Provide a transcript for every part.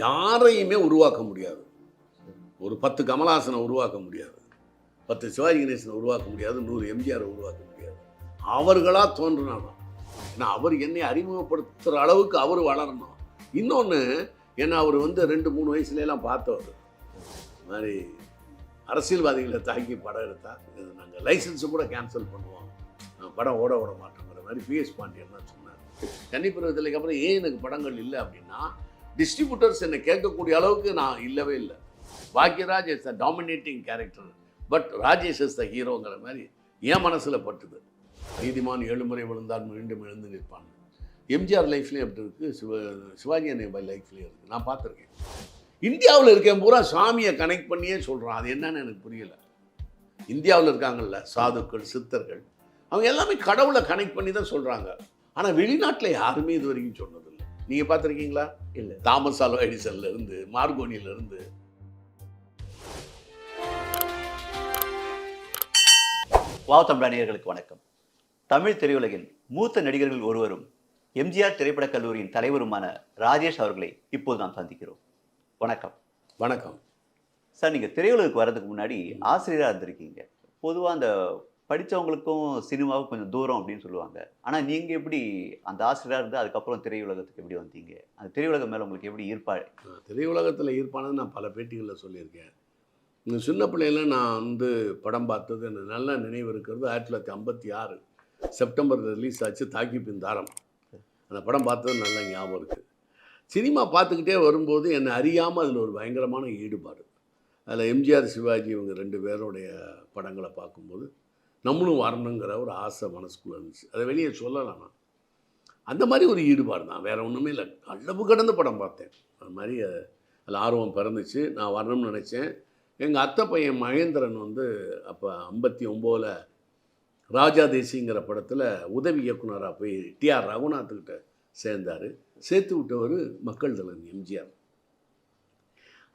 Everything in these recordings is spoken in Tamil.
யாரையுமே உருவாக்க முடியாது. ஒரு 10 கமலஹாசனை உருவாக்க முடியாது, 10 சிவாஜி கணேசனை உருவாக்க முடியாது, 100 எம்ஜிஆரை உருவாக்க முடியாது. அவர்களாக தோன்றினாதான். ஏன்னா அவர் என்னை அறிமுகப்படுத்துகிற அளவுக்கு அவர் வளரணும். இன்னொன்று, ஏன்னா அவர் வந்து 2-3 வயசுலாம் பார்த்தவர். இந்த மாதிரி அரசியல்வாதிகளை தாக்கி படம் எடுத்தால் நாங்கள் லைசன்ஸை கூட கேன்சல் பண்ணுவோம், படம் ஓட விட மாட்டோங்கிற மாதிரி பிஎஸ் பாண்டியன் தான் சொன்னார். கன்னிப்பருவத்திற்கு அப்புறம் ஏன் எனக்கு படங்கள் இல்லை அப்படின்னா, டிஸ்ட்ரிபியூட்டர்ஸ் என்னை கேட்கக்கூடிய அளவுக்கு நான் இல்லவே இல்லை. Bhagyaraj is the dominating character, but Rajesh is the ஹீரோங்கிற மாதிரி என் மனசில் பட்டுது. நீதிமான் 7 முறை விழுந்தான் மீண்டும் எழுந்து நிற்பான். எம்ஜிஆர் லைஃப்லேயும் எப்படி இருக்குது, சிவாஜி அண்ணன் லைஃப்லேயும் இருக்குது. நான் பார்த்துருக்கேன். இந்தியாவில் இருக்கேன் பூரா சாமியை கனெக்ட் பண்ணியே சொல்கிறான். அது என்னன்னு எனக்கு புரியலை. இந்தியாவில் இருக்காங்கல்ல சாதுக்கள், சித்தர்கள், அவங்க எல்லாமே கடவுளை கனெக்ட் பண்ணி தான் சொல்கிறாங்க. ஆனால் வெளிநாட்டில் யாருமே இது வரைக்கும் சொன்னதில்லை. நீங்கள் பார்த்துருக்கீங்களா? இல்லை. தாமஸ் ஆல்வா எடிசன்லேருந்து, மார்கோனியிலேருந்து. வாவ் தமிழா நேயர்களுக்கு வணக்கம். தமிழ் திரையுலகின் மூத்த நடிகர்கள் ஒருவரும் எம்ஜிஆர் திரைப்படக் கல்லூரியின் தலைவருமான ராஜேஷ் அவர்களை இப்போது நாம் சந்திக்கிறோம். வணக்கம். வணக்கம் சார். நீங்கள் திரையுலகுக்கு வர்றதுக்கு முன்னாடி ஆசிரியராக இருந்திருக்கீங்க. பொதுவாக அந்த படித்தவங்களுக்கும் சினிமாவுக்கும் கொஞ்சம் தூரம் அப்படின்னு சொல்லுவாங்க. ஆனால் நீங்கள் எப்படி அந்த ஆசிரியராக இருந்து அதுக்கப்புறம் திரையுலகத்துக்கு எப்படி வந்தீங்க? அந்த திரையுலகம் மேலே உங்களுக்கு எப்படி ஈர்ப்பா? திரையுலகத்தில் ஈர்ப்பானது நான் பல பேட்டிகளில் சொல்லியிருக்கேன். இந்த சின்ன பிள்ளையில் நான் வந்து படம் பார்த்தது எனக்கு நல்ல நினைவு இருக்கிறது. 1956 செப்டம்பர் ரிலீஸ் ஆச்சு தாக்கி பின் தாரம். அந்த படம் பார்த்தது நல்ல ஞாபகம் இருக்குது. சினிமா பார்த்துக்கிட்டே வரும்போது என்னை அறியாமல் அதில் ஒரு பயங்கரமான ஈடுபாடு. அதில் எம்ஜிஆர், சிவாஜி இவங்க 2 பேருடைய படங்களை பார்க்கும்போது நம்மளும் வரணுங்கிற ஒரு ஆசை மனசுக்குள்ளே இருந்துச்சு. அதை வெளியே சொல்லலாம். நான் அந்த மாதிரி ஒரு ஈடுபாடு தான், வேறு ஒன்றுமே இல்லை. அளவு கடந்த படம் பார்த்தேன். அது மாதிரி அதில் ஆர்வம் பிறந்துச்சு. நான் வரணும்னு நினச்சேன். எங்கள் அத்தை பையன் மகேந்திரன் வந்து அப்போ 59 ராஜா தேசிங்கிற படத்தில் உதவி இயக்குனராக போய் டிஆர் ரகுநாத்துக்கிட்ட சேர்ந்தார். சேர்த்து விட்டவர் மக்கள் தலைவர் எம்ஜிஆர்.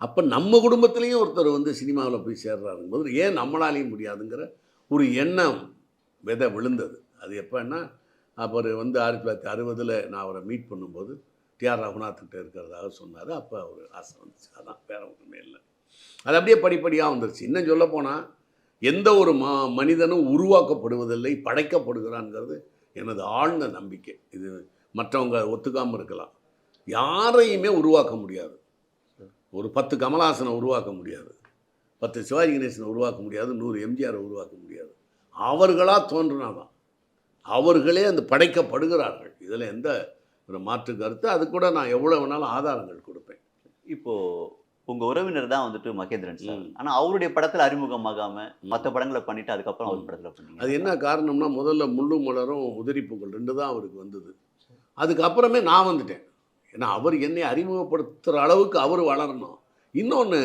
அப்போ நம்ம குடும்பத்துலேயும் ஒருத்தர் வந்து சினிமாவில் போய் சேர்றாருங்கும்போது ஏன் நம்மளாலேயும் முடியாதுங்கிற ஒரு எண்ணம் விதை விழுந்தது. அது எப்போன்னா, அவர் வந்து 1960 நான் அவரை மீட் பண்ணும்போது டிஆர் ரகுநாத்துக்கிட்ட இருக்கிறதாக சொன்னார். அப்போ அவர் ஆசை வந்துச்சு. அதான் வேறு ஒன்றுமே இல்லை. அது அப்படியே படிப்படியாக வந்துருச்சு. இன்னும் சொல்லப்போனால் எந்த ஒரு மனிதனும் உருவாக்கப்படுவதில்லை, படைக்கப்படுகிறான்ங்கிறது எனது ஆழ்ந்த நம்பிக்கை. இது மற்றவங்க ஒத்துக்காமல் இருக்கலாம். யாரையுமே உருவாக்க முடியாது. ஒரு 10 கமலஹாசனை உருவாக்க முடியாது, 10 சிவாஜி கணேசனை உருவாக்க முடியாது, 100 எம்ஜிஆரை உருவாக்க முடியாது. அவர்களாக தோன்றினாதான். அவர்களே அந்த படைக்கப்படுகிறார்கள். இதில் எந்த ஒரு மாற்று கருத்து. அது கூட நான் எவ்வளோ வேணாலும் ஆதாரங்கள் கொடுப்பேன். இப்போது உங்கள் உறவினர் தான் வந்துட்டு மகேந்திரன் சார். ஆனால் அவருடைய படத்தில் அறிமுகமாகாமல் மற்ற படங்களை பண்ணிவிட்டு அதுக்கப்புறம் அவர் படத்தில் பண்ணீங்க. அது என்ன காரணம்னா, முதல்ல முள்ளும் மலரும் உதிரிப்புகள் 2 தான் அவருக்கு வந்தது. அதுக்கப்புறமே நான் வந்துட்டேன். ஏன்னா அவர் என்னை அறிமுகப்படுத்துகிற அளவுக்கு அவர் வளரணும். இன்னொன்று,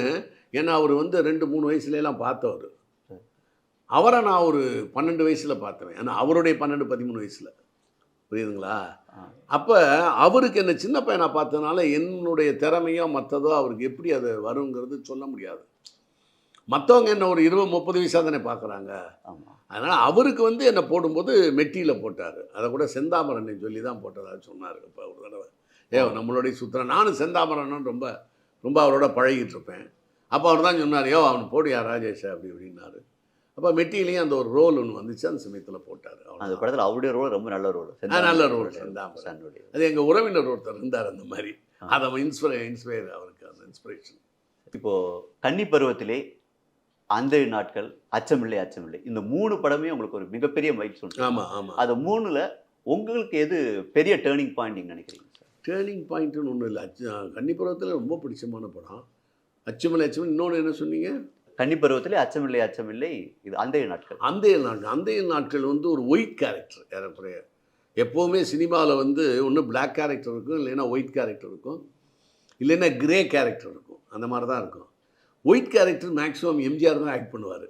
ஏன்னா அவர் வந்து 2-3 வயசுலாம் பார்த்தவர். அவரை நான் ஒரு 12 வயசில் பார்த்தேன். ஏன்னா அவருடைய 12-13 வயசில், புரியுதுங்களா? அப்போ அவருக்கு என்ன சின்ன பையனை பார்த்ததுனால என்னுடைய திறமையோ மற்றதோ அவருக்கு எப்படி அது வருங்கிறது சொல்ல முடியாது. மற்றவங்க என்ன ஒரு 20-30 வயசாக தானே பார்க்குறாங்க. அதனால் அவருக்கு வந்து என்னை போடும்போது மெட்டியில் போட்டார். அதை கூட செந்தாமரனை சொல்லி தான் போட்டதாக சொன்னார். இப்போ ஒரு தடவை நம்மளுடைய சுற்றுறேன். நானும் செந்தாமரன்னு ரொம்ப ரொம்ப அவரோட பழகிட்டு இருப்பேன். அப்போ அவர் தான் சொன்னார், அவனை போடியா ராஜேஷ் அப்படி இப்படின்னாரு. அப்போ மெட்டிலையும் அந்த ஒரு ரோல் ஒன்று வந்துச்சு. அந்த சமயத்தில் போட்டார். அந்த படத்தில் அவருடைய ரோல் ரொம்ப நல்ல ரோல். நல்ல ரோல் செந்தாமரன். அது எங்கள் உறவினர் ஒருத்தர் இருந்தார் அந்த மாதிரி. அதை இன்ஸ்பயர் அவருக்கு அந்த இன்ஸ்பிரேஷன். இப்போது கன்னி பருவத்திலே, அந்த நாட்கள், அச்சமில்லை அச்சமில்லை, இந்த 3 படமே உங்களுக்கு ஒரு மிகப்பெரிய மைல்ஸ்டோன். ஆமாம் ஆமாம். அது 3ல் உங்களுக்கு எது பெரிய டேர்னிங் பாயிண்ட் நீங்கள் நினைக்கிறீங்க? டேர்னிங் பாயிண்ட்டுன்னு ஒன்றும் இல்லை. கன்னிப்பருவத்தில் ரொம்ப பிடிச்சமான படம் அச்சமில்லை அச்சமில்லை. இன்னொன்று என்ன சொன்னீங்க? கன்னிப்பருவத்திலே அச்சமில்லை அச்சமில்லை, இது அந்தைய நாட்கள். அந்தைய நாட்கள் வந்து ஒரு ஒயிட் கேரக்டர். ஏறக்குறைய எப்போவுமே சினிமாவில் வந்து ஒன்று பிளாக் கேரக்டர் இருக்கும், இல்லைன்னா ஒயிட் கேரக்டர் இருக்கும், இல்லைன்னா கிரே கேரக்டர் இருக்கும். அந்த மாதிரி தான் இருக்கும். ஒயிட் கேரக்டர் மேக்ஸிமம் எம்ஜிஆர் தான் ஆக்ட் பண்ணுவார்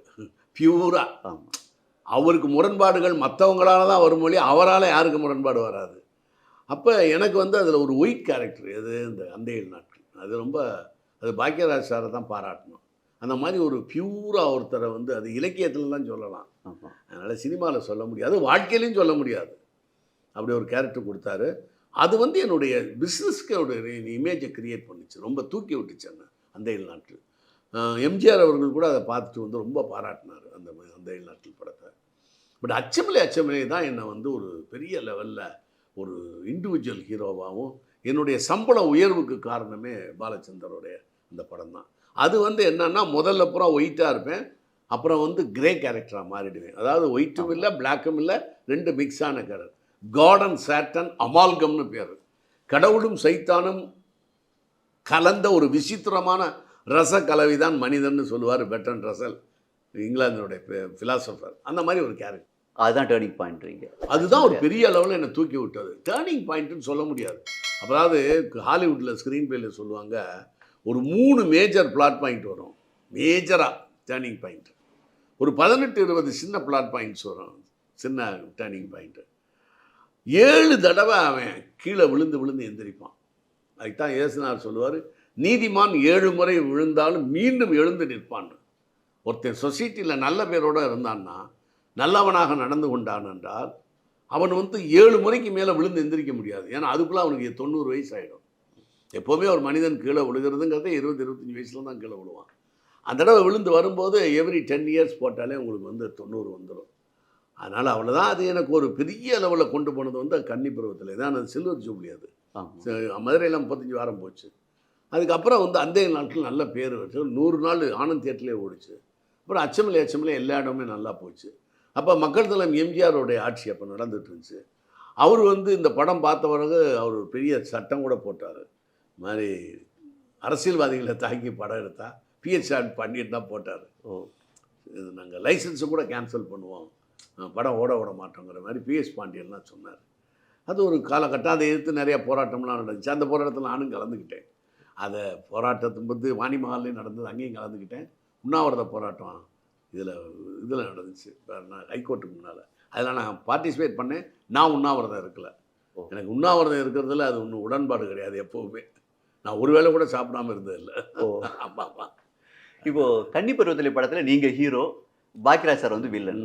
பியூராக. அவருக்கு முரண்பாடுகள் மற்றவங்களால தான் வரும் மொழி, அவரால் யாருக்கு முரண்பாடு வராது. அப்போ எனக்கு வந்து அதில் ஒரு ஒயிட் கேரக்டர் எது இந்த அந்தைய நாட்கள். அது பாக்யராஜ் சாரை தான் பாராட்டணும். அந்த மாதிரி ஒரு பியூராக ஒருத்தரை வந்து அது இலக்கியத்தில் தான் சொல்லலாம். அதனால் சினிமாவில் சொல்ல முடியாது, வாழ்க்கையிலையும் சொல்ல முடியாது. அப்படி ஒரு கேரக்டர் கொடுத்தாரு. அது வந்து என்னுடைய பிஸ்னஸ்க்கு ஒரு இமேஜை கிரியேட் பண்ணிச்சு, ரொம்ப தூக்கி விட்டுச்சு என்ன அந்த ஏழு நாட்கள். எம்ஜிஆர் அவர்கள் கூட அதை பார்த்துட்டு வந்து ரொம்ப பாராட்டினார் அந்த ஏழு நாட்கள் படத்தை. பட் அச்சமில்லை அச்சமில்லை தான் என்னை வந்து ஒரு பெரிய லெவலில் ஒரு இண்டிவிஜுவல் ஹீரோவாகவும் என்னுடைய சம்பள உயர்வுக்கு காரணமே பாலச்சந்தருடைய அந்த படம் தான். அது வந்து என்னன்னா முதல்ல பூரா ஒயிட்டாக இருப்பேன், அப்புறம் வந்து கிரே கேரக்டராக மாறிடுவேன். அதாவது ஒயிட்டும் இல்லை பிளாக்கும் இல்லை, ரெண்டு மிக்ஸான கேரக்டர். காட் அண்ட் சாட்டன் அமால்கம்னு பேர். கடவுளும் சைத்தானும் கலந்த ஒரு விசித்திரமான ரச கலவைதான் மனிதன்னு சொல்லுவார் பெர்ட்ரண்ட் ரசல், இங்கிலாந்தினுடைய ஃபிலாசபர். அந்த மாதிரி ஒரு கேரக்டர். அதுதான் டேர்னிங் பாயிண்ட்றீங்க. அதுதான் ஒரு பெரிய அளவில் என்னை தூக்கி விட்டது. டேர்னிங் பாயிண்ட்டுன்னு சொல்ல முடியாது. அதாவது ஹாலிவுட்டில் ஸ்க்ரீன் பிளேல சொல்லுவாங்க, ஒரு 3 மேஜர் பிளாட் பாயிண்ட் வரும், மேஜராக டேர்னிங் பாயிண்ட். ஒரு 18-20 சின்ன பிளாட் பாயிண்ட்ஸ் வரும், சின்ன டேர்னிங் பாயிண்ட்டு. 7 தடவை அவன் கீழே விழுந்து விழுந்து எந்திரிப்பான். அதுதான் இயேசுநாதர் சொல்லுவார், நீதிமான் 7 முறை விழுந்தாலும் மீண்டும் எழுந்து நிற்பான். ஒருத்தன் சொசைட்டியில் நல்ல பேரோடு இருந்தான்னா, நல்லவனாக நடந்து கொண்டான் என்றால் அவன் வந்து 7 முறைக்கு மேலே விழுந்து எந்திரிக்க முடியாது. ஏன்னா அதுக்குள்ளே அவனுக்கு 90 வயசு ஆகிடும். எப்போவுமே ஒரு மனிதன் கீழே விழுகிறதுங்கிறதே 20-25 வயசில் தான் கீழே விழுவான். அந்த தடவை விழுந்து வரும்போது எவ்ரி 10 இயர்ஸ் போட்டாலே உங்களுக்கு வந்து 90 வந்துடும். அதனால் அவ்வளோதான். அது எனக்கு ஒரு பெரிய லெவலில் கொண்டு போனது வந்து கன்னி பருவத்தில் தான். அது சில்வர் ஜூப்ளி. அது மதுரையில் 35 வாரம் போச்சு. அதுக்கப்புறம் வந்து அந்த நாட்கள் நல்ல பேர் வச்சு 100 நாள் ஆனந்த் தியேட்டர்லேயே ஓடிச்சு. அப்புறம் அச்சமில்லை அச்சமில்லை எல்லா இடமே நல்லா போச்சு. அப்போ மக்கள் தலைவர் எம்ஜிஆருடைய ஆட்சி அப்போ நடந்துட்டு இருந்துச்சு. அவர் வந்து இந்த படம் பார்த்த பிறகு அவர் ஒரு பெரிய சட்டம் கூட போட்டார். இது மாதிரி அரசியல்வாதிகளை தாக்கி படம் எடுத்தால் பிஹெச்ஆர் பண்ணிட்டு தான் போட்டார். இது நாங்கள் லைசன்ஸை கூட கேன்சல் பண்ணுவோம், படம் ஓட விட மாட்டோங்கிற மாதிரி பிஎஸ் பாண்டியன்லாம் சொன்னார். அது ஒரு காலகட்டம். அதை எதிர்த்து நிறையா போராட்டம்லாம் நடந்துச்சு. அந்த போராட்டத்தில் நானும் கலந்துக்கிட்டேன். அதை போராட்டத்தின் போது வாணிமஹால்லையும் நடந்தது, அங்கேயும் கலந்துக்கிட்டேன். உண்ணாவிரத போராட்டம் இதில் நடந்துச்சு ஹைகோர்ட்டுக்கு முன்னால். அதில் நான் பார்ட்டிசிபேட் பண்ணேன். நான் உண்ணாவிரதம் இருக்கலை. எனக்கு உண்ணாவிரதம் இருக்கிறதுல அது ஒன்றும் உடன்பாடு கிடையாது. எப்போவுமே நான் ஒரு வேளை கூட சாப்பிடாமல் இருந்ததில்லை. ஆமாம் ஆமாம். இப்போது கன்னி பருவத்திலே படத்தில் நீங்கள் ஹீரோ, பாக்கியராஜ் சார் வந்து வில்லன்.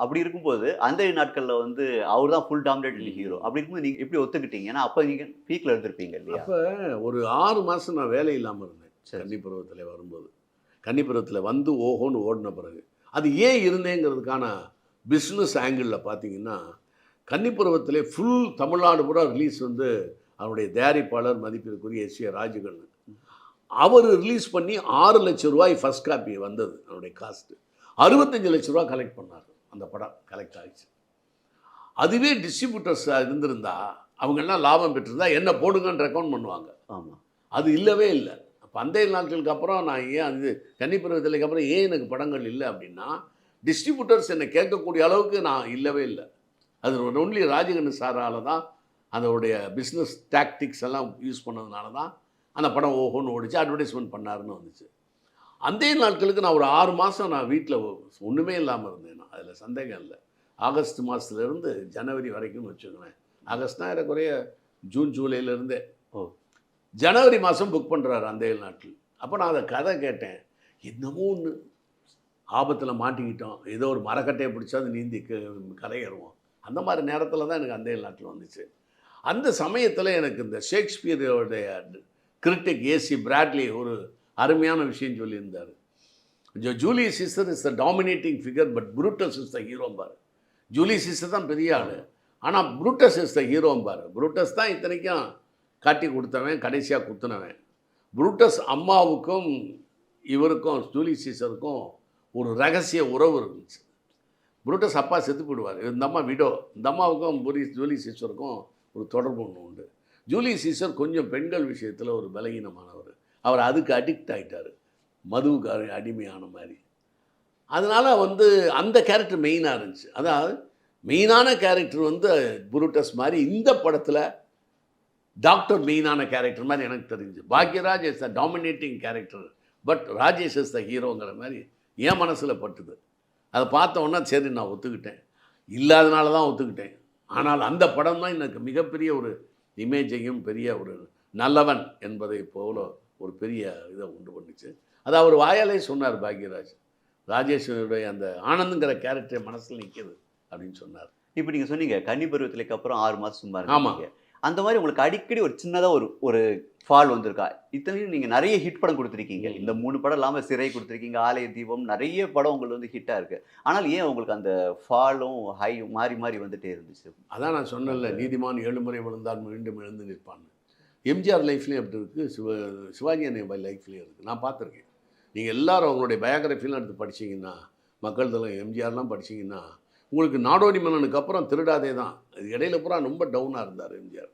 அப்படி இருக்கும்போது அந்த நாட்களில் வந்து அவர் தான் ஃபுல் டாமினேட்டட் ஹீரோ. அப்படி இருக்கும்போது நீங்கள் எப்படி ஒத்துக்கிட்டீங்க? ஏன்னா அப்போ நீங்கள் பீக்கில் இருந்திருப்பீங்க இல்லையா? அப்போ ஒரு 6 மாதம் நான் வேலை இல்லாமல் இருந்தேன் கன்னி பருவத்தில் வரும்போது. கன்னி பருவத்தில் வந்து ஓஹோன்னு ஓடின பிறகு அது ஏன் இருந்தேங்கிறதுக்கான பிஸ்னஸ் ஆங்கிளில் பார்த்தீங்கன்னா, கன்னி பருவத்திலே ஃபுல் தமிழ்நாடு பூரா ரிலீஸ் வந்து அவருடைய தயாரிப்பாளர் மதிப்பிற்குரிய எஸ்.ஏ. ராஜகண்ணன் அவர் ரிலீஸ் பண்ணி 6 லட்சம் ரூபாய் ஃபஸ்ட் காப்பி வந்தது. அவருடைய காஸ்ட்டு 65 லட்ச ரூபா கலெக்ட் பண்ணார். அந்த படம் கலெக்ட் ஆகிடுச்சு. அதுவே டிஸ்ட்ரிபியூட்டர்ஸ் இருந்திருந்தா அவங்கெல்லாம் லாபம் பெற்றிருந்தா என்ன போடுங்கன்னு ரெக்கமெண்ட் பண்ணுவாங்க. ஆமாம், அது இல்லவே இல்லை. அப்போ அந்த நாட்களுக்கு அப்புறம் நான் ஏன் அது கன்னி பருவத்திற்கு அப்புறம் ஏன் எனக்கு படங்கள் இல்லை அப்படின்னா, டிஸ்ட்ரிபியூட்டர்ஸ் என்னை கேட்கக்கூடிய அளவுக்கு நான் இல்லவே இல்லை. அது ஒன்லி ராஜகண்ணன் சாரால் தான் அதோடைய பிஸ்னஸ் டாக்டிக்ஸ் எல்லாம் யூஸ் பண்ணதுனால தான் அந்த படம் ஓஹோன்னு ஓடிச்சு, அட்வர்டைஸ்மெண்ட் பண்ணாருன்னு வந்துச்சு. அந்த நாட்களுக்கு நான் ஒரு 6 மாதம் நான் வீட்டில் ஒன்றுமே இல்லாமல் இருந்தேன். நான் அதில் சந்தேகம் இல்லை. ஆகஸ்ட் மாதத்துலேருந்து ஜனவரி வரைக்கும்னு வச்சுக்கோங்களேன். ஆகஸ்ட்னா ஏறக்குறைய ஜூன் ஜூலையிலேருந்தே ஜனவரி மாதம் புக் பண்ணுறாரு அந்த 7 நாட்கள். அப்போ நான் அதை கதை கேட்டேன். என்னமோ ஒன்று ஆபத்தில் மாட்டிக்கிட்டோம், ஏதோ ஒரு மரக்கட்டையை பிடிச்சா அது நீந்தி கரையேறுவோம். அந்த மாதிரி நேரத்தில் தான் எனக்கு அந்த 7 நாட்கள் வந்துச்சு. அந்த சமயத்தில் எனக்கு இந்த ஷேக்ஸ்பியரோடைய கிரிட்டிக் ஏசி பிராட்லி ஒரு அருமையான விஷயம் சொல்லியிருந்தார். Julius Caesar is the dominating figure but Brutus is the ஹீரோம்பார். ஜூலியஸ் சீசர் தான் பெரிய ஆள், ஆனால் புரூட்டஸ் இஸ் த ஹீரோம்பார். புரூட்டஸ் தான் இத்தனைக்கும் காட்டி கொடுத்தவன், கடைசியாக குத்துனவன். புரூட்டஸ் அம்மாவுக்கும் இவருக்கும் ஜூலியஸ் சீசருக்கும் ஒரு ரகசிய உறவு இருந்துச்சு. புரூட்டஸ் அப்பா செத்து போயிடுவார், இந்த அம்மா விடோ. இந்த அம்மாவுக்கும் ஜூலியஸ் சீசருக்கும் ஒரு தொடர்பு ஒன்று உண்டு. ஜூலியஸ் சீசர் கொஞ்சம் பெண்கள் விஷயத்தில் ஒரு பலகீனமானவர். அவர் அதுக்கு அடிக்ட் ஆகிட்டார், மதுவுக்கு அடிமையான மாதிரி. அதனால் வந்து அந்த கேரக்டர் மெயினாக இருந்துச்சு. அதாவது மெயினான கேரக்டர் வந்து புரூட்டஸ் மாதிரி. இந்த படத்தில் டாக்டர் மெயினான கேரக்டர் மாதிரி எனக்கு தெரிஞ்சு. Bhagyaraj is the dominating character but Rajesh is the ஹீரோங்கிற மாதிரி என் மனசில் பட்டுது. அதை பார்த்தோன்னா சரி நான் ஒத்துக்கிட்டேன். இல்லாதனால தான் ஒத்துக்கிட்டேன். ஆனால் அந்த படம் தான் எனக்கு மிகப்பெரிய ஒரு இமேஜையும் பெரிய ஒரு நல்லவன் என்பதை போல ஒரு பெரிய இதை உண்டு பண்ணிச்சு. அது அவர் வாயாலே சொன்னார் பாக்யராஜ். ராஜேஷனுடைய அந்த ஆனந்துங்கிற கேரக்டர் மனசில் நிற்கிது அப்படின்னு சொன்னார். இப்போ நீங்கள் சொன்னீங்க கன்னி பருவத்திற்கு அப்புறம் 6 மாதம் சும்மா இருந்தீங்க. அந்த மாதிரி உங்களுக்கு அடிக்கடி ஒரு சின்னதாக ஒரு ஃபால் வந்திருக்கா? இத்தனையும் நீங்கள் நிறைய ஹிட் படம் கொடுத்துருக்கீங்க. இந்த 3 படம் இல்லாமல் சிறை கொடுத்துருக்கீங்க, ஆலய தீபம், நிறைய படம் உங்களுக்கு வந்து ஹிட்டாக இருக்குது. ஆனால் ஏன் உங்களுக்கு அந்த ஃபாலும் ஹையும் மாறி மாறி வந்துட்டே இருந்துச்சு? அதான் நான் சொன்னேன்ல, நீதிமான் 7 முறை விழுந்தால் மீண்டும் எழுந்து நிற்பான்னு. எம்ஜிஆர் லைஃப்லேயும் அப்படி இருக்குது, சிவாஜி அண்ணன் லைஃப்லேயும் இருக்குது. நான் பார்த்துருக்கேன். நீங்கள் எல்லாரும் அவங்களுடைய பயோகிராஃபிலாம் எடுத்து படிச்சீங்கன்னா, மக்கள் தலைவர் எம்ஜிஆர்லாம் படிச்சீங்கன்னா, உங்களுக்கு நாடோடி மன்னனுக்கு அப்புறம் திருடாதே தான். அது இடையில பூரா ரொம்ப டவுனாக இருந்தார் எம்ஜிஆர்.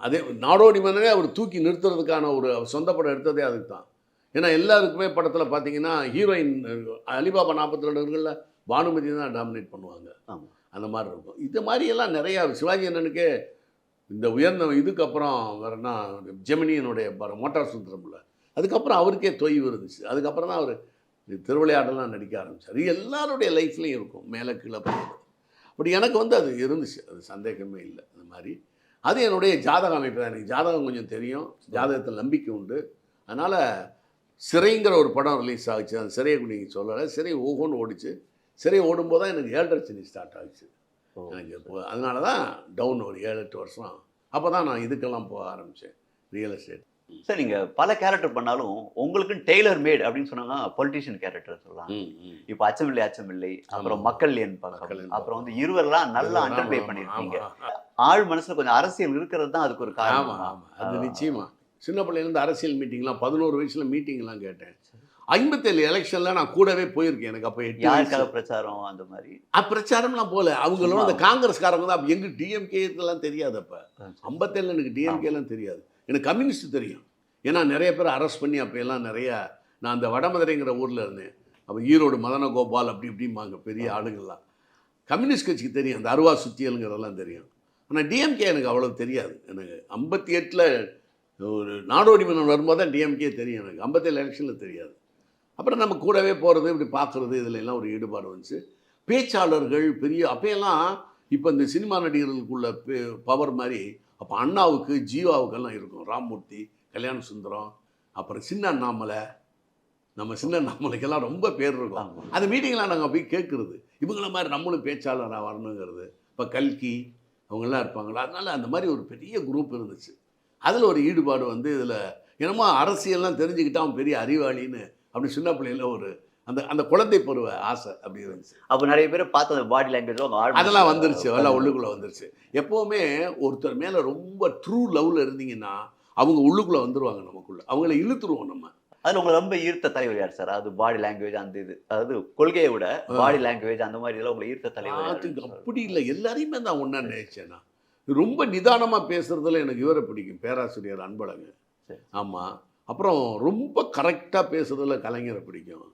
அதே நாடோடி மன்னனே அவர் தூக்கி நிறுத்துறதுக்கான ஒரு சொந்த படம் எடுத்ததே அதுக்கு தான். ஏன்னா எல்லாருக்குமே படத்தில் பார்த்தீங்கன்னா ஹீரோயின் அலிபாபா 42களில் பானுமதி தான் டாமினேட் பண்ணுவாங்க. அந்த மாதிரி இருக்கும். இது மாதிரியெல்லாம் நிறையா சிவாஜி அண்ணனுக்கே இந்த உயர்ந்த இதுக்கப்புறம் வேறுனா ஜெமினியனுடைய மோட்டார் சுந்தரமில்ல, அதுக்கப்புறம் அவருக்கே தொய்வு இருந்துச்சு. அதுக்கப்புறம் தான் அவர் திருவிளையாடலாம் நடிக்க ஆரம்பித்தார். எல்லாருடைய லைஃப்லேயும் இருக்கும் மேலே கீழே போகிறது. அப்படி எனக்கு வந்து அது இருந்துச்சு, அது சந்தேகமே இல்லை. அந்த மாதிரி அது என்னுடைய ஜாதக அமைப்பு தான். எனக்கு ஜாதகம் கொஞ்சம் தெரியும், ஜாதகத்தில் நம்பிக்கை உண்டு. அதனால் சிறைங்கிற ஒரு படம் ரிலீஸ் ஆகிச்சு. அந்த சிறையை நீங்கள் சொல்லலை, சிறை ஓகோன்னு ஓடிச்சு. சிறை ஓடும்போது தான் எனக்கு 7.5 சனி ஸ்டார்ட் ஆகிச்சு எனக்கு. இப்போ அதனால தான் டவுன் ஒரு 7-8 வருஷம். அப்போ தான் நான் இதுக்கெல்லாம் போக ஆரம்பித்தேன், ரியல் எஸ்டேட். சார், நீங்கள் பல கேரக்டர் பண்ணாலும் உங்களுக்குன்னு டெய்லர் மேட் அப்படின்னு சொன்னாங்க பொலிட்டிஷியன் கேரக்டர் சொல்லலாம். இப்போ அச்சமில்லை, அப்புறம் மக்கள் என் பக்கம், அப்புறம் வந்து இருவரெல்லாம் நல்லா அண்டர்பிளே பண்ணியிருக்கீங்க. ஆள் மனசுல கொஞ்சம் அரசியல் இருக்கிறது தான் அதுக்கு ஒரு காரணம். அது நிச்சயமா. சின்ன பிள்ளைலேருந்து அரசியல் மீட்டிங்லாம் 11 வயசுல மீட்டிங்லாம் கேட்டேன். 57 எலெக்ஷன்ல நான் கூடவே போயிருக்கேன். எனக்கு அப்போ 8 யாருக்காக பிரச்சாரம் அந்த மாதிரி பிரச்சாரம்லாம் போல. அவங்களோட அந்த காங்கிரஸ்காரங்க தான். எங்க டிஎம்கே இதெல்லாம் தெரியாது. அப்போ 57 எனக்கு டிஎம்கேலாம் தெரியாது. எனக்கு கம்யூனிஸ்ட் தெரியும். ஏன்னா நிறைய பேர் அரெஸ்ட் பண்ணி அப்போ எல்லாம் நிறையா. நான் அந்த வடமதுரைங்கிற ஊரில் இருந்தேன். அப்போ ஈரோடு மதன கோபால் அப்படி இப்படிம்பாங்க பெரிய ஆளுங்கள்லாம். கம்யூனிஸ்ட் கட்சிக்கு தெரியும், அந்த அருவா சுத்தியலுங்கிறதெல்லாம் தெரியும். ஆனால் டிஎம்கே எனக்கு அவ்வளோ தெரியாது. எனக்கு 58 ஒரு நாடோடி மன்னன் வரும்போது தான் டிஎம்கே தெரியும். எனக்கு 57 எலெக்ஷனில் தெரியாது. அப்புறம் நம்ம கூடவே போகிறது, இப்படி பார்க்குறது, இதில் எல்லாம் ஒரு ஈடுபாடு வந்துச்சு. பேச்சாளர்கள் பெரிய அப்போயெல்லாம் இப்போ இந்த சினிமா நடிகர்களுக்குள்ள பவர் மாதிரி அப்போ அண்ணாவுக்கு ஜீவாவுக்கெல்லாம் இருக்கும். ராம்மூர்த்தி, கல்யாண சுந்தரம், அப்புறம் சின்ன அண்ணாமலை, நம்ம சின்ன அண்ணாமலைக்கெல்லாம் ரொம்ப பேர் இருக்கும். அந்த மீட்டிங்லாம் நாங்கள் போய் கேட்குறது, இவங்கள மாதிரி நம்மளும் பேச்சாளராக வரணுங்கிறது. இப்போ கல்கி அவங்கெல்லாம் இருப்பாங்களா. அதனால் அந்த மாதிரி ஒரு பெரிய குரூப் இருந்துச்சு. அதில் ஒரு ஈடுபாடு வந்து இதில் என்னமோ அரசியல்லாம் தெரிஞ்சுக்கிட்டா அவன் பெரிய அறிவாளின்னு அப்படி சின்ன பிள்ளையில் ஒரு அந்த அந்த குழந்தை பருவ ஆசை அப்படி இருந்துச்சு. அப்போ நிறைய பேர் பார்த்து அந்த பாடி லாங்குவேஜ் அதெல்லாம் வந்துருச்சு, எல்லாம் உள்ளுக்குள்ளே வந்துருச்சு. எப்போவுமே ஒருத்தர் மேலே ரொம்ப ட்ரூ லவ்வில் இருந்தீங்கன்னா அவங்க உள்ளுக்குள்ளே வந்துடுவாங்க, நமக்குள்ளே அவங்கள இழுத்துருவோம் நம்ம. அதில் உங்களை ரொம்ப ஈர்த்த தலைவர் யார் சார்? அது பாடி லாங்குவேஜ் அந்த இது, அதாவது கொள்கையை விட பாடி லாங்குவேஜ் அந்த மாதிரி இதெல்லாம் உங்களை ஈர்த்த தலைவர்? அப்படி இல்லை, எல்லாரையுமே நான் ஒன்றா நினைச்சேன்னா. ரொம்ப நிதானமாக பேசுகிறதுல எனக்கு இவரை பிடிக்கும், பேராசிரியர் அன்பழகு. ஆமாம். அப்புறம் ரொம்ப கரெக்டாக பேசுகிறதுல கலைஞரை பிடிக்கும்.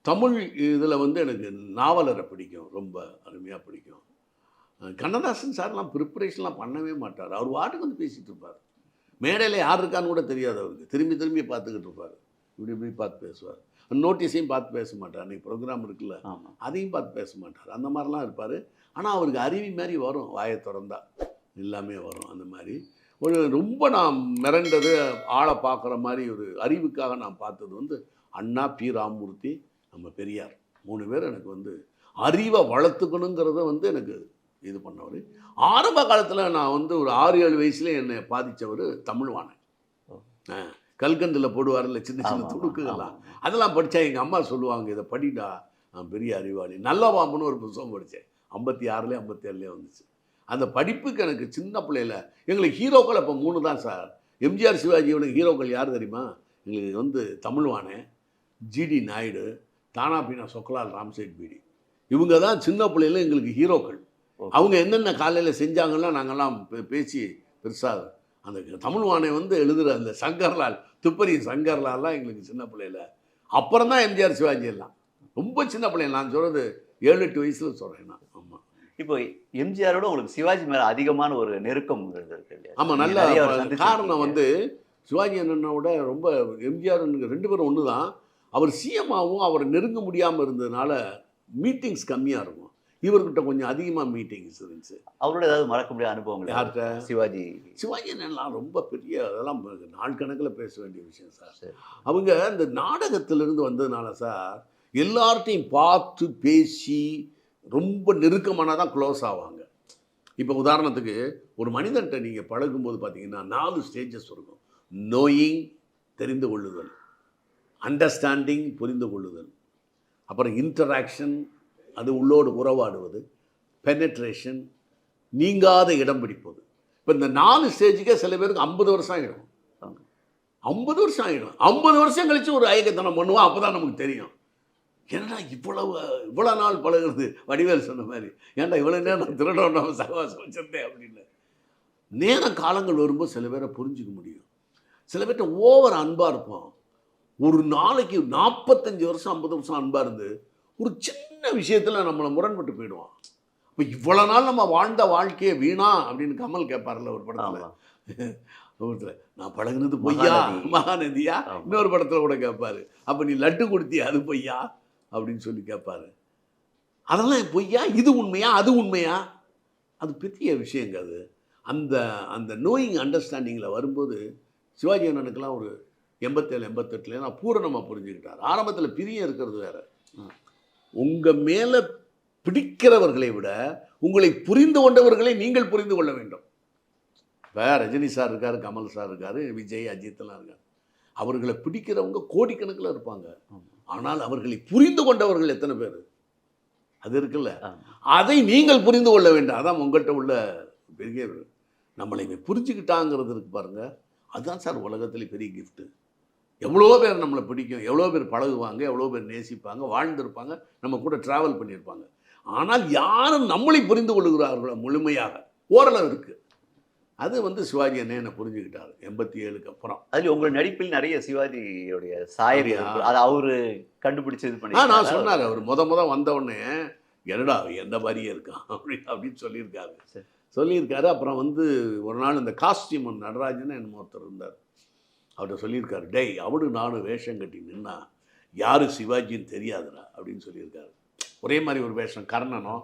தமிழ் இதில் வந்து எனக்கு நாவலரை பிடிக்கும், ரொம்ப அருமையாக பிடிக்கும். கண்ணதாசன் சார்லாம் ப்ரிப்பரேஷன்லாம் பண்ணவே மாட்டார். அவர் வாட்டுக்கு வந்து பேசிகிட்டு இருப்பார். மேடையில் யார் இருக்கான்னு கூட தெரியாது அவருக்கு. திரும்பி திரும்பி பார்த்துக்கிட்டு இருப்பார். இப்படி இப்படி பார்த்து பேசுவார். நோட்டீஸையும் பார்த்து பேச மாட்டார். அன்றைக்கி ப்ரோக்ராம் இருக்குல்ல, அதையும் பார்த்து பேச மாட்டார். அந்த மாதிரிலாம் இருப்பார். ஆனால் அவருக்கு அருவி மாதிரி வரும், வாயை திறந்தா எல்லாமே வரும். அந்த மாதிரி ஒரு ரொம்ப நான் மிரண்டது, ஆளை பார்க்குற மாதிரி ஒரு அறிவுக்காக நான் பார்த்தது வந்து அண்ணா, பி ராமமூர்த்தி, நம்ம பெரியார். 3 பேர் எனக்கு வந்து அறிவை வளர்த்துக்கணுங்கிறத வந்து எனக்கு இது பண்ணவர். ஆரம்ப காலத்தில் நான் வந்து ஒரு 6-7 வயசுல என்னை பாதித்தவர் தமிழ்வாணன். கல்கண்டில் போடுவார்ல சின்ன சின்ன துடுக்குகள்லாம், அதெல்லாம் படித்தா எங்கள் அம்மா சொல்லுவாங்க, இதை படிடா, நான் பெரிய அறிவாளி. நல்ல பாம்புன்னு ஒரு புத்தகம் படித்தேன். 56 57 வந்துச்சு. அந்த படிப்புக்கு எனக்கு சின்ன பிள்ளையில் எங்களுக்கு ஹீரோக்கள் அப்போ 3 தான் சார். எம்ஜிஆர் சிவாஜியோட ஹீரோக்கள் யார் தெரியுமா? எங்களுக்கு வந்து தமிழ்வாணன், ஜிடி நாயுடு, தானா பீனா சொக்கலால், ராம்சேட் பீடி. இவங்க தான் சின்ன பிள்ளையில் எங்களுக்கு ஹீரோக்கள். அவங்க என்னென்ன காலையில் செஞ்சாங்கன்னா நாங்கள்லாம் பேசி பெருசாக அந்த தமிழ்வாணை வந்து எழுதுகிற அந்த சங்கர்லால், துப்பறி சங்கர்லால்லாம் எங்களுக்கு சின்ன பிள்ளையில். அப்புறம் தான் எம்ஜிஆர் சிவாஜி எல்லாம் ரொம்ப சின்ன பிள்ளைங்க. நான் சொல்கிறது 7-8 வயசில் சொல்கிறேன் நான். ஆமாம். இப்போ எம்ஜிஆரோட உங்களுக்கு சிவாஜி மேலே அதிகமான ஒரு நெருக்கம் இருக்கு. ஆமாம், நல்ல காரணம் வந்து சிவாஜி அண்ணனோட ரொம்ப எம்ஜிஆர் 2 பேரும் ஒன்று தான். அவர் சிஎம்மாவும் அவரை நெருங்க முடியாமல் இருந்ததுனால மீட்டிங்ஸ் கம்மியாக இருக்கும். இவர்கிட்ட கொஞ்சம் அதிகமாக மீட்டிங்ஸ் இருந்துச்சு. அவரோட ஏதாவது மறக்க முடியாத அனுபவங்கள்? யார்கிட்ட? சிவாஜி என்னெல்லாம் ரொம்ப பெரிய, அதெல்லாம் நாள் கணக்கில் பேச வேண்டிய விஷயம் சார். அவங்க இந்த நாடகத்திலிருந்து வந்ததுனால சார் எல்லார்ட்டையும் பார்த்து பேசி ரொம்ப நெருக்கமானால் தான் க்ளோஸ் ஆவாங்க. இப்போ உதாரணத்துக்கு ஒரு மனிதன்கிட்ட நீங்கள் பழகும்போது பார்த்தீங்கன்னா 4 ஸ்டேஜஸ் இருக்கும். நோயிங், தெரிந்து கொள்ளுதல், அண்டர்ஸ்டாண்டிங், புரிந்து கொள்ளுதல், அப்புறம் இன்டராக்ஷன், அது உள்ளோடு உறவாடுவது, பெனட்ரேஷன், நீங்காத இடம் பிடிப்பது. இப்போ இந்த 4 ஸ்டேஜுக்கே சில பேருக்கு 50 வருஷம் ஆகிடும். 50 வருஷம் ஆகிடும். 50 வருஷம் கழித்து ஒரு ஐயக்கத்தனம் பண்ணுவோம். அப்போ தான் நமக்கு தெரியும், ஏன்னா இவ்வளோ நாள் பழகுறது. வடிவேல் சொன்ன மாதிரி, ஏன்டா இவ்வளோ நேரம் நான் திருடோம் நம்ம சகவாசம் வச்சிருந்தேன் அப்படின்னு. நேர காலங்கள் வரும்போது சில பேரை புரிஞ்சிக்க முடியும். சில பேர்கிட்ட ஓவர் அன்பாக இருப்போம். ஒரு நாளைக்கு 45 வருஷம் 50 வருஷம் அன்பாக இருந்து ஒரு சின்ன விஷயத்தில் நம்மளை முரண்பட்டு போயிடுவான். இப்போ இவ்வளோ நாள் நம்ம வாழ்ந்த வாழ்க்கையை வீணா அப்படின்னு கமல் கேட்பார்ல ஒரு படத்தில். ஒருத்தர் நான் பழகுனது பொய்யா மகாநதியா, இன்னொரு படத்தில் கூட கேட்பாரு, அப்போ நீ லட்டு கொடுத்தியா அது பொய்யா அப்படின்னு சொல்லி கேட்பாரு. அதெல்லாம் பொய்யா, இது உண்மையா அது உண்மையா, அது பெரிய விஷயங்க. அது அந்த அந்த நோயிங் அண்டர்ஸ்டாண்டிங்கில் வரும்போது சிவாஜி அண்ணனுக்கெல்லாம் ஒரு 87 88 நான் பூரணமாக புரிஞ்சுக்கிட்டார். ஆரம்பத்தில் பிரியம் இருக்கிறது வேற. உங்கள் மேலே பிடிக்கிறவர்களை விட உங்களை புரிந்து கொண்டவர்களை நீங்கள் புரிந்து கொள்ள வேண்டும். இப்போ ரஜினி சார் இருக்கார், கமல் சார் இருக்கார், விஜய், அஜித்லாம் இருக்கார். அவர்களை பிடிக்கிறவங்க கோடிக்கணக்கில் இருப்பாங்க. ஆனால் அவர்களை புரிந்து கொண்டவர்கள் எத்தனை பேர்? அது இருக்குல்ல, அதை நீங்கள் புரிந்து கொள்ள வேண்டும். அதான் உங்கள்கிட்ட உள்ள பெரிய நம்மளை புரிஞ்சுக்கிட்டாங்கிறது இருக்கு பாருங்க. அதுதான் சார் உலகத்தில் பெரிய கிஃப்ட்டு. எவ்வளோ பேர் நம்மளை பிடிக்கும், எவ்வளோ பேர் பழகுவாங்க, எவ்வளோ பேர் நேசிப்பாங்க, வாழ்ந்திருப்பாங்க, நம்ம கூட ட்ராவல் பண்ணியிருப்பாங்க. ஆனால் யாரும் நம்மளை புரிந்து கொள்கிறார்களோ முழுமையாக ஓரளவு இருக்குது. அது சிவாஜி என்னை புரிஞ்சுக்கிட்டார் 87க்கு அப்புறம். அதில் உங்கள் நடிப்பில் நிறைய சிவாஜியோடைய சாயல், அதை அவரு கண்டுபிடிச்சது பண்ணி நான் சொன்னார். அவர் முத வந்தவுடனே என்னடா எந்த மாதிரியே இருக்கான் அப்படின்னு சொல்லியிருக்காரு. அப்புறம் ஒரு நாள் இந்த காஸ்டியூம் நடராஜன் என்ன ஒருத்தர் இருந்தார், அவர்கிட்ட சொல்லியிருக்காரு, டேய் அவடு நானும் வேஷம் கட்டி நின்னா யார் சிவாஜின்னு தெரியாதுடா அப்படின்னு சொல்லியிருக்காரு. ஒரே மாதிரி ஒரு வேஷம், கர்ணனோ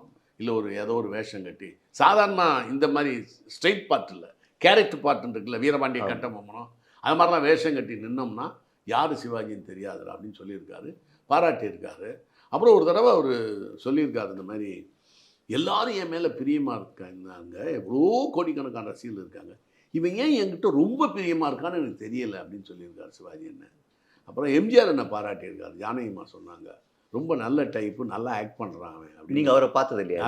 இல்லை ஏதோ ஒரு வேஷம் கட்டி, சாதாரணமாக இந்த மாதிரி ஸ்ட்ரெயிட் பார்ட் இல்லை, கேரக்டர் பார்ட் இருக்குல்ல, வீரபாண்டிய கட்டபொம்மனோ அது மாதிரிலாம் வேஷம் கட்டி நின்னோம்னா யார் சிவாஜின்னு தெரியாதுடா அப்படின்னு சொல்லியிருக்காரு, பாராட்டியிருக்காரு. அப்புறம் ஒரு தடவை அவர் சொல்லியிருக்காரு, இந்த மாதிரி எல்லாரும் என் மேலே பிரியமாக இருக்காங்க, எவ்வளோ கோடிக்கணக்கான ரசிகர்கள் இருக்காங்க, இவன் ஏன் என்கிட்ட ரொம்ப பிரியமாக இருக்கான்னு எனக்கு தெரியலை அப்படின்னு சொல்லியிருக்காரு சிவாஜி என்ன. அப்புறம் எம்ஜிஆர் என்ன பாராட்டியிருக்காரு. ஜானகிமா சொன்னாங்க, ரொம்ப நல்ல டைப்பு, நல்லா ஆக்ட் பண்ணுறான் அவன். நீங்கள் அவரை பார்த்தது இல்லையா?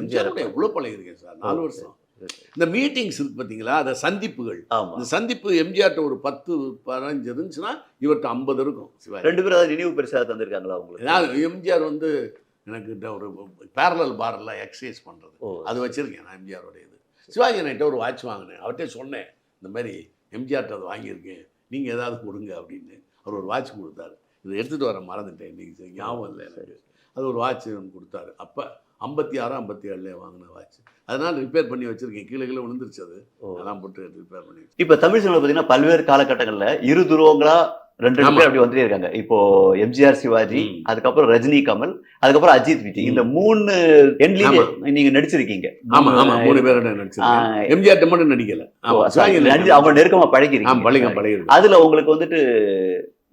எம்ஜிஆர் எவ்வளோ பழகிருக்கேன் சார், 4 வருஷம். இந்த மீட்டிங்ஸ் இருக்கு பார்த்தீங்களா, அந்த சந்திப்புகள், இந்த சந்திப்பு எம்ஜிஆர்ட்ட ஒரு 10-15 இருந்துச்சுன்னா இவர்கிட்ட 50 இருக்கும். சிவாஜி 2 பேரும் அதை நினைவு பெருசாக தந்திருக்காங்களா உங்களுக்கு? எம்ஜிஆர் எனக்கு ஒரு பேரலல் பாரில் எக்ஸசைஸ் பண்ணுறது அது வச்சுருக்கேன் நான் எம்ஜிஆரோடைய இது. சிவாஜி என்கிட்ட ஒரு வாட்ச் வாங்கினேன், அவர்கிட்ட சொன்னேன், இந்த மாதிரி எம்ஜிஆர்ட்ட அதை வாங்கியிருக்கேன், நீங்கள் ஏதாவது கொடுங்க அப்படின்னு. அவர் ஒரு வாட்ச் கொடுத்தாரு, இதை எடுத்துகிட்டு வர மறந்துட்டேன், இன்றைக்கி ஞாபகம் இல்லை எனக்கு. அது ஒரு வாட்ச் கொடுத்தாரு, அப்போ 56 57 வாங்கின வாட்ச். அதனால் ரிப்பேர் பண்ணி வச்சுருக்கேன், கீழே விழுந்துருச்சு, அது அதெல்லாம் போட்டு ரிப்பேர் பண்ணி. இப்போ தமிழ் சினிமா பார்த்தீங்கன்னா பல்வேறு காலகட்டங்களில் இரு துருவங்களா 2 பேர் அப்படி வந்துட்டே இருக்காங்க. இப்போ எம்ஜிஆர் சிவாஜி, அதுக்கப்புறம் ரஜினி கமல், அதுக்கப்புறம் அஜித் விஜய், இந்த 3 எண்ட்லயும் நீங்க நடிச்சிருக்கீங்க. ஆமா 3 பேரோட நடிச்சிருக்கேன். எம்ஜிஆர் மட்டும் நடிக்கல, அவங்க நெருக்கமா பழகிருக்கீங்க. அதுல உங்களுக்கு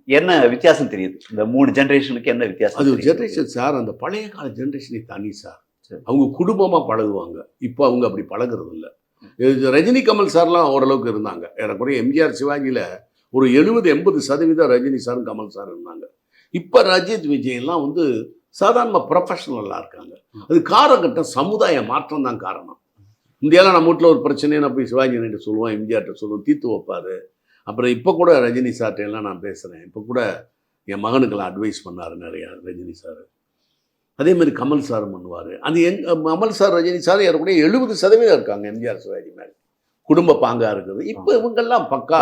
என்ன வித்தியாசம் தெரியுது? இந்த 3 ஜெனரேஷனுக்கு என்ன வித்தியாசம்? அது ஜெனரேஷன் சார், அந்த பழைய கால ஜெனரேஷனை தனி சார், அவங்க குடும்பமா பழகுவாங்க. இப்போ அவங்க அப்படி பழகுறது இல்லை. ரஜினி கமல் சார்லாம் ஓரளவுக்கு இருந்தாங்க. ஏறக்குறைய எம்ஜிஆர் சிவாஜியில ஒரு 70-80% ரஜினி சாரும் கமல் சார் இருந்தாங்க. இப்போ அஜித் விஜயெல்லாம் சாதாரண ப்ரொஃபஷனலாக இருக்காங்க. அது காலகட்டம், சமுதாய மாற்றம் தான் காரணம். இந்தியாவில் நம்ம வீட்டில் ஒரு பிரச்சனையை நான் போய் சிவாஜி கிட்ட சொல்லுவோம், எம்ஜிஆர்கிட்ட சொல்லுவோம், தீர்த்து வைப்பார். அப்புறம் இப்போ கூட ரஜினி சார்ட்டையெல்லாம் நான் பேசுகிறேன். இப்போ கூட என் மகனுக்கெல்லாம் அட்வைஸ் பண்ணார் நிறையா ரஜினி சார். அதேமாதிரி கமல் சாரும் பண்ணுவார். அது கமல் சார் ரஜினி சார் ஏறக்கூடிய 70% இருக்காங்க எம்ஜிஆர் சிவாஜி மேலே, குடும்ப பாங்கா இருக்குது. இப்போ இவங்கெல்லாம் பக்கா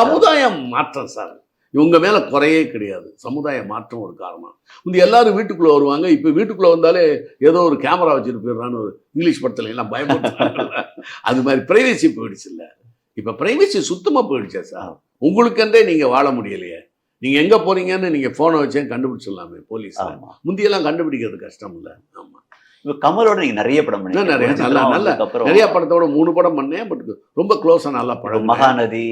சமுதாயம் மாற்றம் சார், இவங்க மேலே குறையே கிடையாது. சமுதாய மாற்றம் ஒரு காரணம். எல்லாரும் வீட்டுக்குள்ளே வருவாங்க. இப்போ வீட்டுக்குள்ளே வந்தாலே ஏதோ ஒரு கேமரா வச்சுட்டு போயிடுறான்னு ஒரு இங்கிலீஷ் படத்துல எல்லாம் பயப்படுறாங்க. அது மாதிரி பிரைவேசி போயிடுச்சு இல்லை, இப்போ பிரைவேசி சுத்தமாக போயிடுச்சா சார். உங்களுக்கென்றே நீங்கள் வாழ முடியலையே, நீங்கள் எங்கே போகிறீங்கன்னு நீங்கள் ஃபோனை வச்சே கண்டுபிடிச்சிடலாமே போலீஸ். முந்தியெல்லாம் கண்டுபிடிக்கிறது கஷ்டம் இல்லை. ஆமாம், இப்போ கமலோட நீங்கள் நிறைய படம் பண்ணீங்க. நிறைய படத்தோட 3 படம் பண்ணேன். பட் ரொம்ப க்ளோஸாக நல்லா படம். மகாநதி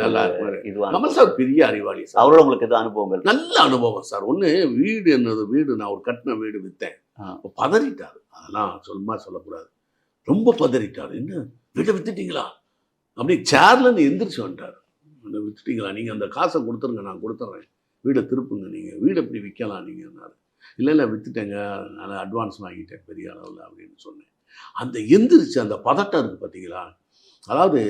நல்லா இருக்கும். கமல் சார் பெரிய அறிவாளி சார். அவரோட உங்களுக்கு எதுவும் அனுபவங்கள்? நல்ல அனுபவம் சார். வீடு நான் ஒரு கட்டின வீடு விற்றேன், பதறிட்டார். அதெல்லாம் சொல்லக்கூடாது. ரொம்ப பதறிட்டார். என்ன வீட்டை வித்துட்டீங்களா? அப்படி சேர்லேருந்து எந்திரிச்சு வந்துட்டார். வீட்டை வித்துட்டீங்களா? நீங்கள் அந்த காசை கொடுத்துருங்க, நான் கொடுத்துட்றேன், வீடை திருப்புங்க, நீங்கள் வீடை எப்படி விற்கலாம் நீங்கன்னாரு. இல்லை இல்லை விற்றுட்டேங்க, நான் அட்வான்ஸ் வாங்கிட்டேன் பெரிய அளவில் அப்படின்னு சொன்னேன். அந்த எந்திரிச்சு அந்த பதட்டம் இருக்குது பார்த்தீங்களா? அதாவது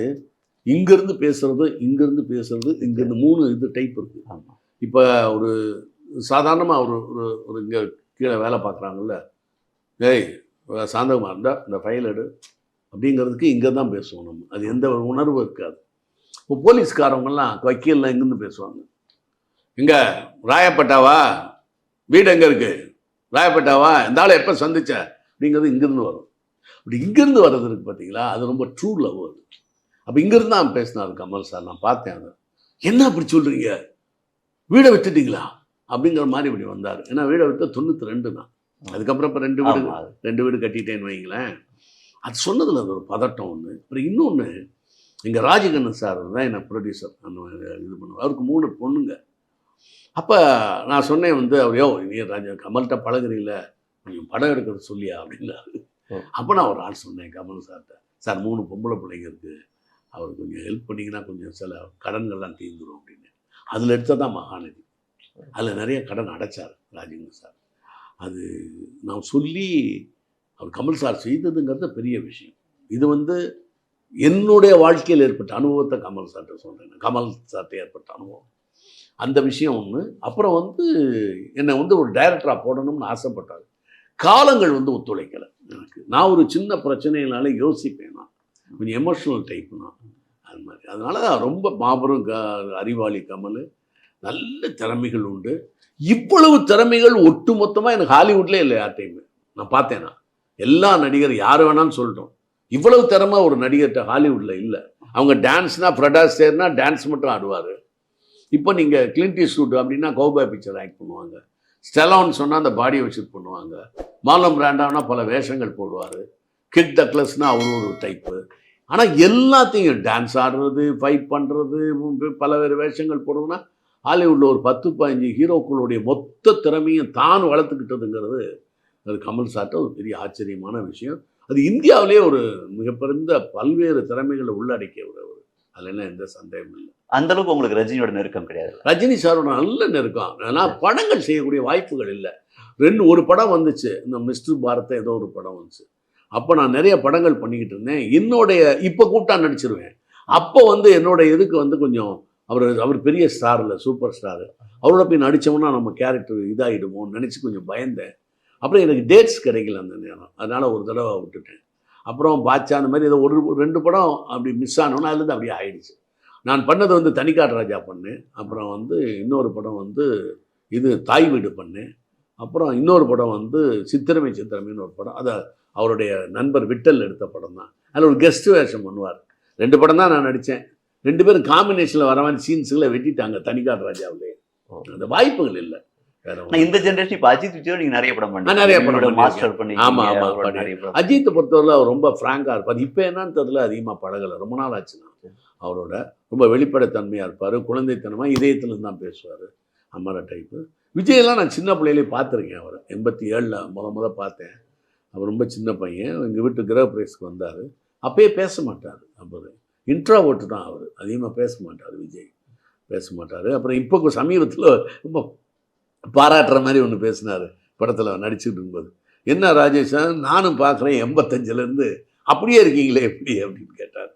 இங்கேருந்து பேசுறது, இங்கேருந்து பேசுறது, இங்கேருந்து 3 இது டைப் இருக்குது. இப்போ ஒரு சாதாரணமாக ஒரு ஒரு ஒரு இங்கே கீழே வேலை பார்க்குறாங்கல்ல, ஏய் சாந்தகுமார் இருந்தால் இந்த ஃபைல் எடு அப்படிங்கிறதுக்கு இங்கே தான் பேசுவோம் நம்ம. அது எந்த ஒரு உணர்வும் இருக்காது. இப்போ போலீஸ்காரவங்கெல்லாம் வக்கீல்லாம் எங்கேருந்து பேசுவாங்க? இங்கே ராயப்பட்டாவா, வீடு எங்கே இருக்குது, ராயப்பட்டாவா, இந்த ஆளை எப்போ சந்திச்ச அப்படிங்கிறது இங்கேருந்து வரும். அப்படி இங்கேருந்து வர்றது இருக்குது பார்த்தீங்களா, அது ரொம்ப ட்ரூ லவ் அது. அப்போ இங்கேருந்து தான் பேசினார் கமல் சார். நான் பார்த்தேன் அதை. என்ன அப்படி சொல்கிறீங்க, வீடை விட்டுட்டீங்களா அப்படிங்கிற மாதிரி இப்படி வந்தார். ஏன்னா வீடை விட்டு 92 தான். அதுக்கப்புறம் இப்போ 2 வீடு கட்டிட்டேன்னு வைங்களேன். அது சொன்னதில் அது ஒரு பதட்டம் ஒன்று. அப்புறம் இன்னொன்று, இங்கே ராஜகண்ணன் சார் தான் என்னை ப்ரொடியூசர் இது பண்ணுவார். அவருக்கு 3 பொண்ணுங்க. அப்போ நான் சொன்னேன் வந்து, அவரையோ நீ கமல்கிட்ட பழகுறீங்கள, கொஞ்சம் படம் எடுக்கிறது சொல்லியா அப்படின்னாரு. அப்போ நான் ஒரு ஆள் சொன்னேன் கமல் சார்கிட்ட, சார் 3 பொம்பளை பிள்ளைங்க இருக்குது, அவர் கொஞ்சம் ஹெல்ப் பண்ணிங்கன்னா கொஞ்சம் சில கடன்கள்லாம் தீர்ந்துடும் அப்படின்னு. அதில் எடுத்தால் தான் மகாநதி. அதில் நிறைய கடன் அடைச்சார் ராஜகண்ணன் சார். அது நான் சொல்லி அவர் கமல் சார் செய்ததுங்கிறது பெரிய விஷயம். இது வந்து என்னுடைய வாழ்க்கையில் ஏற்பட்ட அனுபவத்தை கமல் சார்கிட்ட சொல்கிறேன். கமல் சார்கிட்ட ஏற்பட்ட அனுபவம் அந்த விஷயம் ஒன்று. அப்புறம் வந்து என்னை வந்து ஒரு டைரக்டராக போடணும்னு ஆசைப்பட்டார். காலங்கள் வந்து ஒத்துழைக்கலை எனக்கு. நான் ஒரு சின்ன பிரச்சனையினால யோசிப்பேன், நான் கொஞ்சம் எமோஷ்னல் டைப் நான், அது மாதிரி. அதனால ரொம்ப மாபெரும் அறிவாளி கமல். நல்ல திறமைகள் உண்டு. இவ்வளவு திறமைகள் ஒட்டு மொத்தமாக எனக்கு ஹாலிவுட்லேயே இல்லை யார்ட்டையுமே. நான் பார்த்தேன், நான் எல்லா நடிகர் யார் வேணான்னு சொல்லிட்டோம், இவ்வளவு திறமை ஒரு நடிகர்கிட்ட ஹாலிவுட்டில் இல்லை. அவங்க டான்ஸ்னால் ஃப்ரெட் ஆஸ்டேர்னா டான்ஸ் மட்டும் ஆடுவார். இப்போ நீங்கள் கிளின்ட் ஈஸ்ட்வுட் அப்படின்னா கௌபாய் பிக்சர் ஆக்ட் பண்ணுவாங்க. ஸ்டெலான்னு சொன்னால் அந்த பாடியை வச்சுட்டு பண்ணுவாங்க. மார்லன் பிராண்டோனா பல வேஷங்கள் போடுவார். கிட் டக்லஸ்னால் அவரு ஒரு டைப்பு. ஆனால் எல்லாத்தையும் டான்ஸ் ஆடுறது, ஃபைட் பண்ணுறது, பல வேறு வேஷங்கள் போடுறதுன்னா ஹாலிவுட்டில் ஒரு 10-15 ஹீரோக்களுடைய மொத்த திறமையும் தான் வளர்த்துக்கிட்டதுங்கிறது அது கமல் சார்ட்ட ஒரு பெரிய ஆச்சரியமான விஷயம். அது இந்தியாவிலே ஒரு மிகப்பெருந்த பல்வேறு திறமைகளை உள்ளடக்கிய ஒரு அதில் என்ன எந்த சந்தேகமும் இல்லை. அந்த அளவுக்கு உங்களுக்கு ரஜினியோட நெருக்கம் கிடையாது? ரஜினி சாரோட நல்ல நெருக்கம். ஆனால் படங்கள் செய்யக்கூடிய வாய்ப்புகள் இல்லை. ஒரு படம் வந்துச்சு, இந்த மிஸ்டர் பாரத்தை ஏதோ ஒரு படம் வந்துச்சு. அப்போ நான் நிறைய படங்கள் பண்ணிக்கிட்டு இருந்தேன். என்னுடைய இப்போ கூப்பிட்டா நடிச்சிருவேன். அப்போ வந்து என்னோட இதுக்கு வந்து கொஞ்சம் அவர் பெரிய ஸ்டார் இல்லை, சூப்பர் ஸ்டாரு. அவரோட போய் நடித்தோம்னா நம்ம கேரக்டர் இதாகிடுமோன்னு நினச்சி கொஞ்சம் பயந்தேன். அப்புறம் எனக்கு டேட்ஸ் கிடைக்கல அந்த நேரம். அதனால் ஒரு தடவை விட்டுட்டேன். அப்புறம் பாட்சா அந்த மாதிரி ஏதோ 2 படம் அப்படி மிஸ் ஆனோன்னா அதுலேருந்து அப்படியே ஆயிடுச்சு. நான் பண்ணது வந்து தனிக்காட்டு ராஜா பண்ணேன். அப்புறம் வந்து இன்னொரு படம் வந்து இது தாய் வீடு பண்ணேன். அப்புறம் இன்னொரு படம் வந்து சித்திரமைன்னு ஒரு படம். அதை அவருடைய நண்பர் விட்டல் எடுத்த படம் தான். அதில் ஒரு கெஸ்ட் வேஷம் பண்ணுவார். 2 படம் தான் நான் நடித்தேன். 2 பேரும் காம்பினேஷனில் வர மாதிரி சீன்ஸுகளை வெட்டிட்டாங்க தனிக்காட்டு ராஜாவிலே. அந்த வாய்ப்புகள் இல்லை. இந்த ஜெனரேஷன் இப்போ அஜித் விஜய் நீங்கள் நிறைய படம் பண்ணி நிறைய படம் மாஸ்டர் பண்ணி. ஆமாம் ஆமாம். அஜித்தை பொறுத்தவரை அவர் ரொம்ப ஃப்ராங்காக இருப்பார். இப்போ என்னன்னு தெரியல, அதிகமாக பழகலை, ரொம்ப நாள் ஆச்சுன்னா. அவரோட ரொம்ப வெளிப்படைத்தன்மையாக இருப்பார், குழந்தைத்தனமாக இதயத்துலேருந்து தான் பேசுவார், அம்மார டைப்பு. விஜயெல்லாம் நான் சின்ன பிள்ளையிலே பார்த்துருக்கேன். அவர் 87 முத பார்த்தேன். அவர் ரொம்ப சின்ன பையன். எங்கள் வீட்டு கிரக பிரேஸ்க்கு வந்தார். அப்பயே பேச மாட்டார். அவர் இன்ட்ரோவர்ட் தான். அவர் அதிகமாக பேச மாட்டார். விஜய் பேச மாட்டார். அப்புறம் இப்போ சமீபத்தில் ரொம்ப பாராட்டுற மாதிரி ஒன்று பேசினார் படத்தில் நடிச்சுட்டு இருக்கும்போது. என்ன ராஜேஷ் நானும் பார்க்குறேன் 85லேருந்து அப்படியே இருக்கீங்களே எப்படி அப்படின்னு கேட்டார்.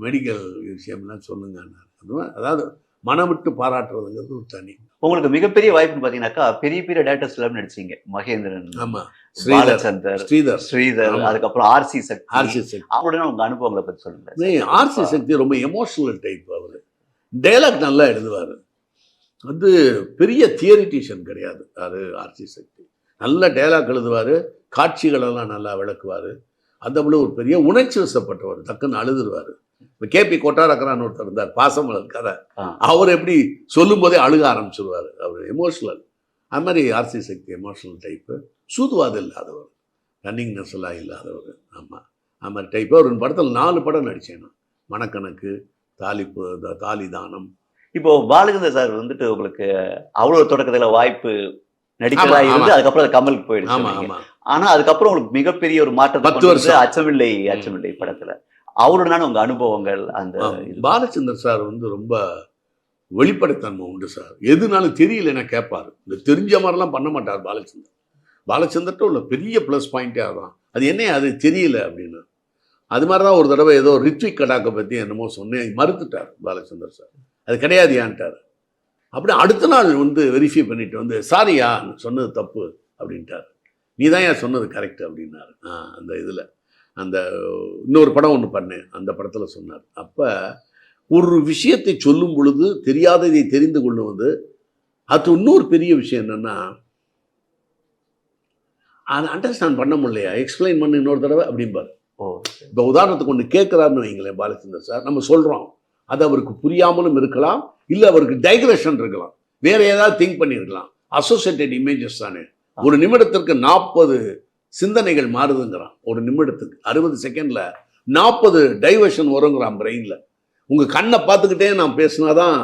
மெடிக்கல் விஷயம்லாம் சொல்லுங்கன்னாரு. அதாவது மனம் விட்டு பாராட்டுறதுங்கிறது ஒரு தனி. உங்களுக்கு மிகப்பெரிய வாய்ப்புன்னு பார்த்தீங்கன்னாக்கா பெரிய பெரிய டேரக்டர்ஸ் எல்லாம் நடிச்சிங்க. மகேந்திரன், ஆமாம், ஸ்ரீதர், அதுக்கப்புறம் ஆர்சி சக்தி. அவருடைய உங்க அனுபவங்களை பற்றி சொல்லுங்க. ஆர்சி சக்தி ரொம்ப எமோஷனல் டைப். அவர் டைலாக் நல்லா எழுதுவார். வந்து பெரிய தியரிட்டிஷியன் கிடையாது அது ஆர்சி சக்தி. நல்ல டைலாக் எழுதுவார், காட்சிகளெல்லாம் நல்லா விளக்குவார். அந்த ஒரு பெரிய உணர்ச்சி வசப்பட்டவர், டக்குன்னு அழுதுருவார். இப்போ கேபி கொட்டாரக்கரான்னு ஒருத்தர் இருந்தார், பாசமலர் கதை. அவர் எப்படி சொல்லும் போதே அழுக ஆரம்பிச்சிருவார். அவர் எமோஷ்னல். அது மாதிரி ஆர்சி சக்தி எமோஷ்னல் டைப்பு. சூதுவாதம் இல்லாதவர், ரன்னிங்னஸ் எல்லாம் இல்லாதவர். ஆமாம், அது மாதிரி டைப்பு. ஒரு படத்தில் 4 படம் நடித்தேன் நான். மணக்கணக்கு, தாலிதானம். இப்போ பாலச்சந்தர் சார் வந்துட்டு உங்களுக்கு அவ்வளோ தொடக்கத்தில் வாய்ப்பு நடிக்கிறதா இருந்து அதுக்கப்புறம் கமலுக்கு போயிடுச்சு. ஆனா அதுக்கப்புறம் உங்களுக்கு மிகப்பெரிய ஒரு மாற்றத்தை 10 கொண்டு வந்து வருஷம். அச்சமில்லை படத்துல அவருடனான உங்க அனுபவங்கள் அந்த இது. பாலச்சந்தர் சார் வந்து ரொம்ப வெளிப்படைத்தன்மை உண்டு சார். எதுனாலும் தெரியலன்னா கேட்பாரு. இந்த தெரிஞ்ச மாதிரிலாம் பண்ண மாட்டார் பாலச்சந்தர். பாலச்சந்தர்கிட்ட உள்ள பெரிய ப்ளஸ் பாயிண்டே அதான். அது என்ன அது தெரியல அப்படின்னு. அது மாதிரி தான் ஒரு தடவை ஏதோ ரித்விக் கடாக்கை பற்றி என்னமோ சொன்னேன், மறுத்துட்டார் பாலச்சந்தர் சார். அது கிடையாது ஏன்ட்டார். அப்படி அடுத்த நாள் வந்து வெரிஃபை பண்ணிட்டு வந்து சாரியா சொன்னது தப்பு அப்படின்ட்டார். நீ தான் ஏன் சொன்னது கரெக்ட் அப்படின்னாரு. அந்த இதில் அந்த இன்னொரு படம் ஒன்று பண்ணேன், அந்த படத்தில் சொன்னார். அப்போ ஒரு விஷயத்தை சொல்லும் பொழுது தெரியாததை தெரிந்து கொள்ளுவது, அது இன்னொரு பெரிய விஷயம் என்னென்னா அதை அண்டர்ஸ்டாண்ட் பண்ண முடியலையா, எக்ஸ்பிளைன் பண்ண இன்னொரு தடவை அப்படிம்பார். இப்போ உதாரணத்துக்கு ஒன்று கேட்குறாருன்னு வைங்களேன் பாலச்சந்தர் சார், நம்ம சொல்கிறோம், அது அவருக்கு புரியாமலும் இருக்கலாம், இல்லை அவருக்கு டைக்ரெஷன் இருக்கலாம், வேற ஏதாவது திங்க் பண்ணியிருக்கலாம். அசோசியேட்டட் இமேஜஸ் தானே. ஒரு நிமிடத்திற்கு 40 சிந்தனைகள் மாறுதுங்கிறான். ஒரு நிமிடத்துக்கு 60 செகண்டில் 40 டைவர்ஷன் வருங்கிறான் பிரெயினில். உங்கள் கண்ணை பார்த்துக்கிட்டே நான் பேசினாதான்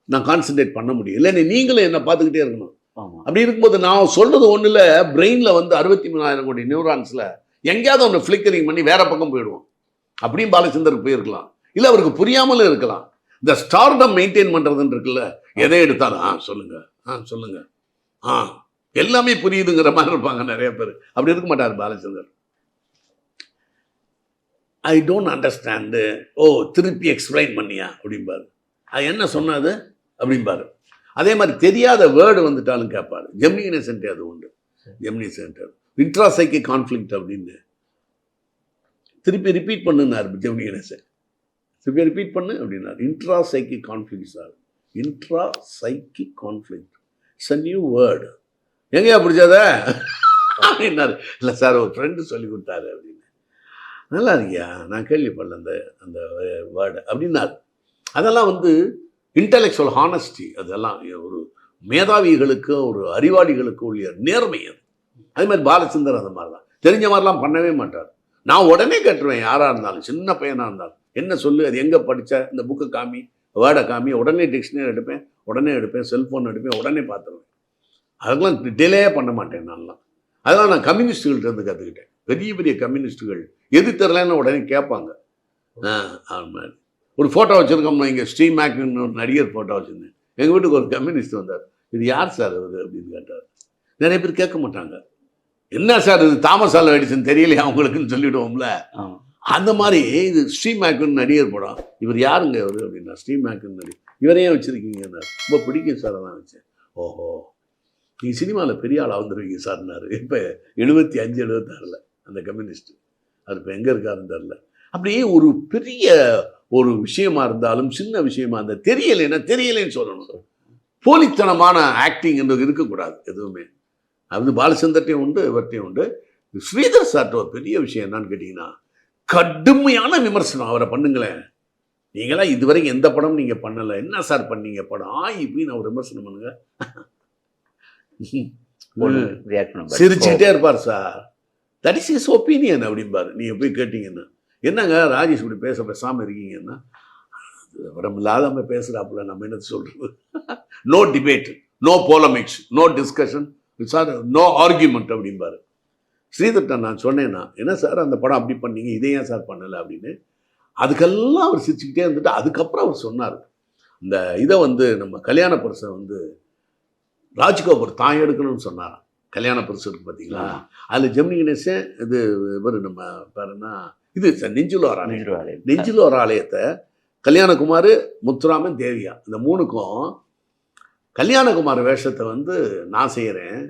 நான் கான்சென்ட்ரேட் பண்ண முடியும், இல்லைன்னு நீங்களும் என்னை பார்த்துக்கிட்டே இருக்கணும். அப்படி இருக்கும்போது நான் சொல்றது ஒன்றும் இல்லை, பிரெயினில் வந்து 63,000 கோடி நியூரான்ஸில் எங்கேயாவது ஒன்று ஃப்ளிக்கரிங் பண்ணி வேற பக்கம் போயிடுவோம். அப்படியும் பாலச்சந்தருக்கு போயிருக்கலாம், இல்லை அவருக்கு புரியாமலும் இருக்கலாம். இந்த ஸ்டார்டம் மெயின்டைன் பண்ணுறதுன்னு இருக்குல்ல, எதை எடுத்தாலும் சொல்லுங்க எல்லாமே புரியுதுங்கிற மாதிரி இருப்பாங்க நிறைய பேர். அப்படி இருக்க மாட்டார் பாலச்சந்தர். ஐ டோன்ட் அண்டர்ஸ்டாண்டு, திருப்பி எக்ஸ்பிளைன் பண்ணியா அப்படிம்பாரு. அது என்ன சொன்னது அப்படிம்பாரு. அதே மாதிரி தெரியாத வேர்டு வந்துட்டாலும் கேட்பாரு. ஜெமினி கணேசன்ட்டே அது உண்டு. ஜெமினி சென்டர் இன்ட்ராசைக்கிக் கான்ஃப்ளிக்ட் அப்படின்னு திருப்பி ரிப்பீட் பண்ணுனார் ஜெமினி கணேசன். திருப்பி ரிப்பீட் பண்ணு அப்படின்னார். Intrapsychic conflict sir, intrapsychic conflict it's a new word. எங்கேயா பிடிச்சாத அப்படின்னாரு. இல்லை சார் ஒரு ஃப்ரெண்டு சொல்லி கொடுத்தாரு அப்படின்னு. நல்லா இருக்கியா, நான் கேள்விப்படல அந்த அந்த வேர்டு அப்படின்னாரு. அதெல்லாம் வந்து இன்டலெக்சுவல் ஹானஸ்டி. அதெல்லாம் ஒரு மேதாவிகளுக்கு ஒரு அறிவாளிகளுக்கு உள்ள நேர்மை அது. அதே மாதிரி பாலச்சந்தர் அந்த மாதிரி தான். தெரிஞ்ச மாதிரிலாம் பண்ணவே மாட்டார். நான் உடனே கேட்டுருவேன், யாராக இருந்தாலும், சின்ன பையனாக இருந்தாலும், என்ன சொல்லு, அது எங்கே படித்த, இந்த புக்கை காமி, வேர்டை காமி, உடனே டிக்ஷனரி எடுப்பேன், செல்ஃபோன் எடுப்பேன், உடனே பார்த்துருவேன். அதெல்லாம் டிலே பண்ண மாட்டேன் நான்லாம். அதெல்லாம் நான் கம்யூனிஸ்டுகள்கிட்ட இருந்து கற்றுக்கிட்டேன். பெரிய பெரிய கம்யூனிஸ்டுகள் எது தெரிலன்னு உடனே கேட்பாங்க. மாதிரி ஒரு ஃபோட்டோ வச்சுருக்கோம்னா, இங்கே ஸ்டீவ் மேக்னு ஒரு நடிகர் ஃபோட்டோ வச்சுருந்தேன். எங்கள் வீட்டுக்கு ஒரு கம்யூனிஸ்ட் வந்தார். இது யார் சார் அது அப்படின்னு கேட்டார். நிறைய பேர் கேட்க மாட்டாங்க. என்ன சார் இது தாமஸ் ஆல்வா எடிசன் தெரியலையா அவங்களுக்குன்னு சொல்லிவிடுவோம்ல. அந்த மாதிரி இது ஸ்டீவ் மேக்னு நடிகர் படம். இவர் யாருங்க இவர் அப்படின்னா, ஸ்டீவ் மேக்னு நடிகர். இவரையே வச்சுருக்கீங்கன்னார். ரொம்ப பிடிக்கும் சார், அதான் வச்சேன். ஓஹோ, நீங்கள் சினிமாவில் பெரிய ஆளாக வந்துடுவீங்க சார்னாரு. இப்போ 75, 76 அந்த கம்யூனிஸ்ட். அது இப்போ எங்கே இருக்காருன்னு தெரில. அப்படியே ஒரு பெரிய ஒரு விஷயமா இருந்தாலும் சின்ன விஷயமா இருந்தால் தெரியலைன்னு சொல்லணும். போலித்தனமான ஆக்டிங் என்று இருக்கக்கூடாது எதுவுமே. அது பாலச்சந்தர்ட்டையும் உண்டு, இவர்கிட்டையும் உண்டு. ஸ்ரீதர் சார்ட்ட ஒரு பெரிய விஷயம் என்னன்னு கேட்டிங்கன்னா, கடுமையான விமர்சனம். அவரை பண்ணுங்களேன், நீங்களாம் இதுவரைக்கும் எந்த படம் நீங்கள் பண்ணலை, என்ன சார் பண்ணீங்க படம் இப்படின்னு அவர் விமர்சனம் பண்ணுங்க. சிரிச்சுக்கிட்டே இருப்பார் sir. That is is opinion அப்படிம்பாரு. நீங்கள் போய் கேட்டீங்கன்னா, என்னங்க ராஜேஷ் இப்படி பேசாமல் இருக்கீங்கன்னா, விவரம் இல்லாத பேசுகிறாப்புல நம்ம என்ன சொல்கிறது. No debate, no polemics, no discussion sir, no argument அப்படிம்பாரு. ஸ்ரீதர்ட்ட நான் சொன்னேன்னா, என்ன சார் அந்த படம் அப்படி பண்ணீங்க, இதை ஏன் சார் பண்ணலை அப்படின்னு. அதுக்கெல்லாம் அவர் சிரிச்சுக்கிட்டே இருந்துட்டு அதுக்கப்புறம் அவர் சொன்னார், இந்த இதை வந்து நம்ம கல்யாண பரிசை வந்து ராஜ்கோபர் தான் எடுக்கணும்னு சொன்னாராம். கல்யாண பரிசு இருக்கு பார்த்தீங்களா, அதில் ஜெமினி கணேசன் இது இவர் நம்ம பேருன்னா இது சார் நெஞ்சில் ஒரு ஆலயத்தை கல்யாணகுமார், முத்துராமன், தேவியா, இந்த 3க்கும் கல்யாணகுமார் வேஷத்தை வந்து நான் செய்கிறேன்,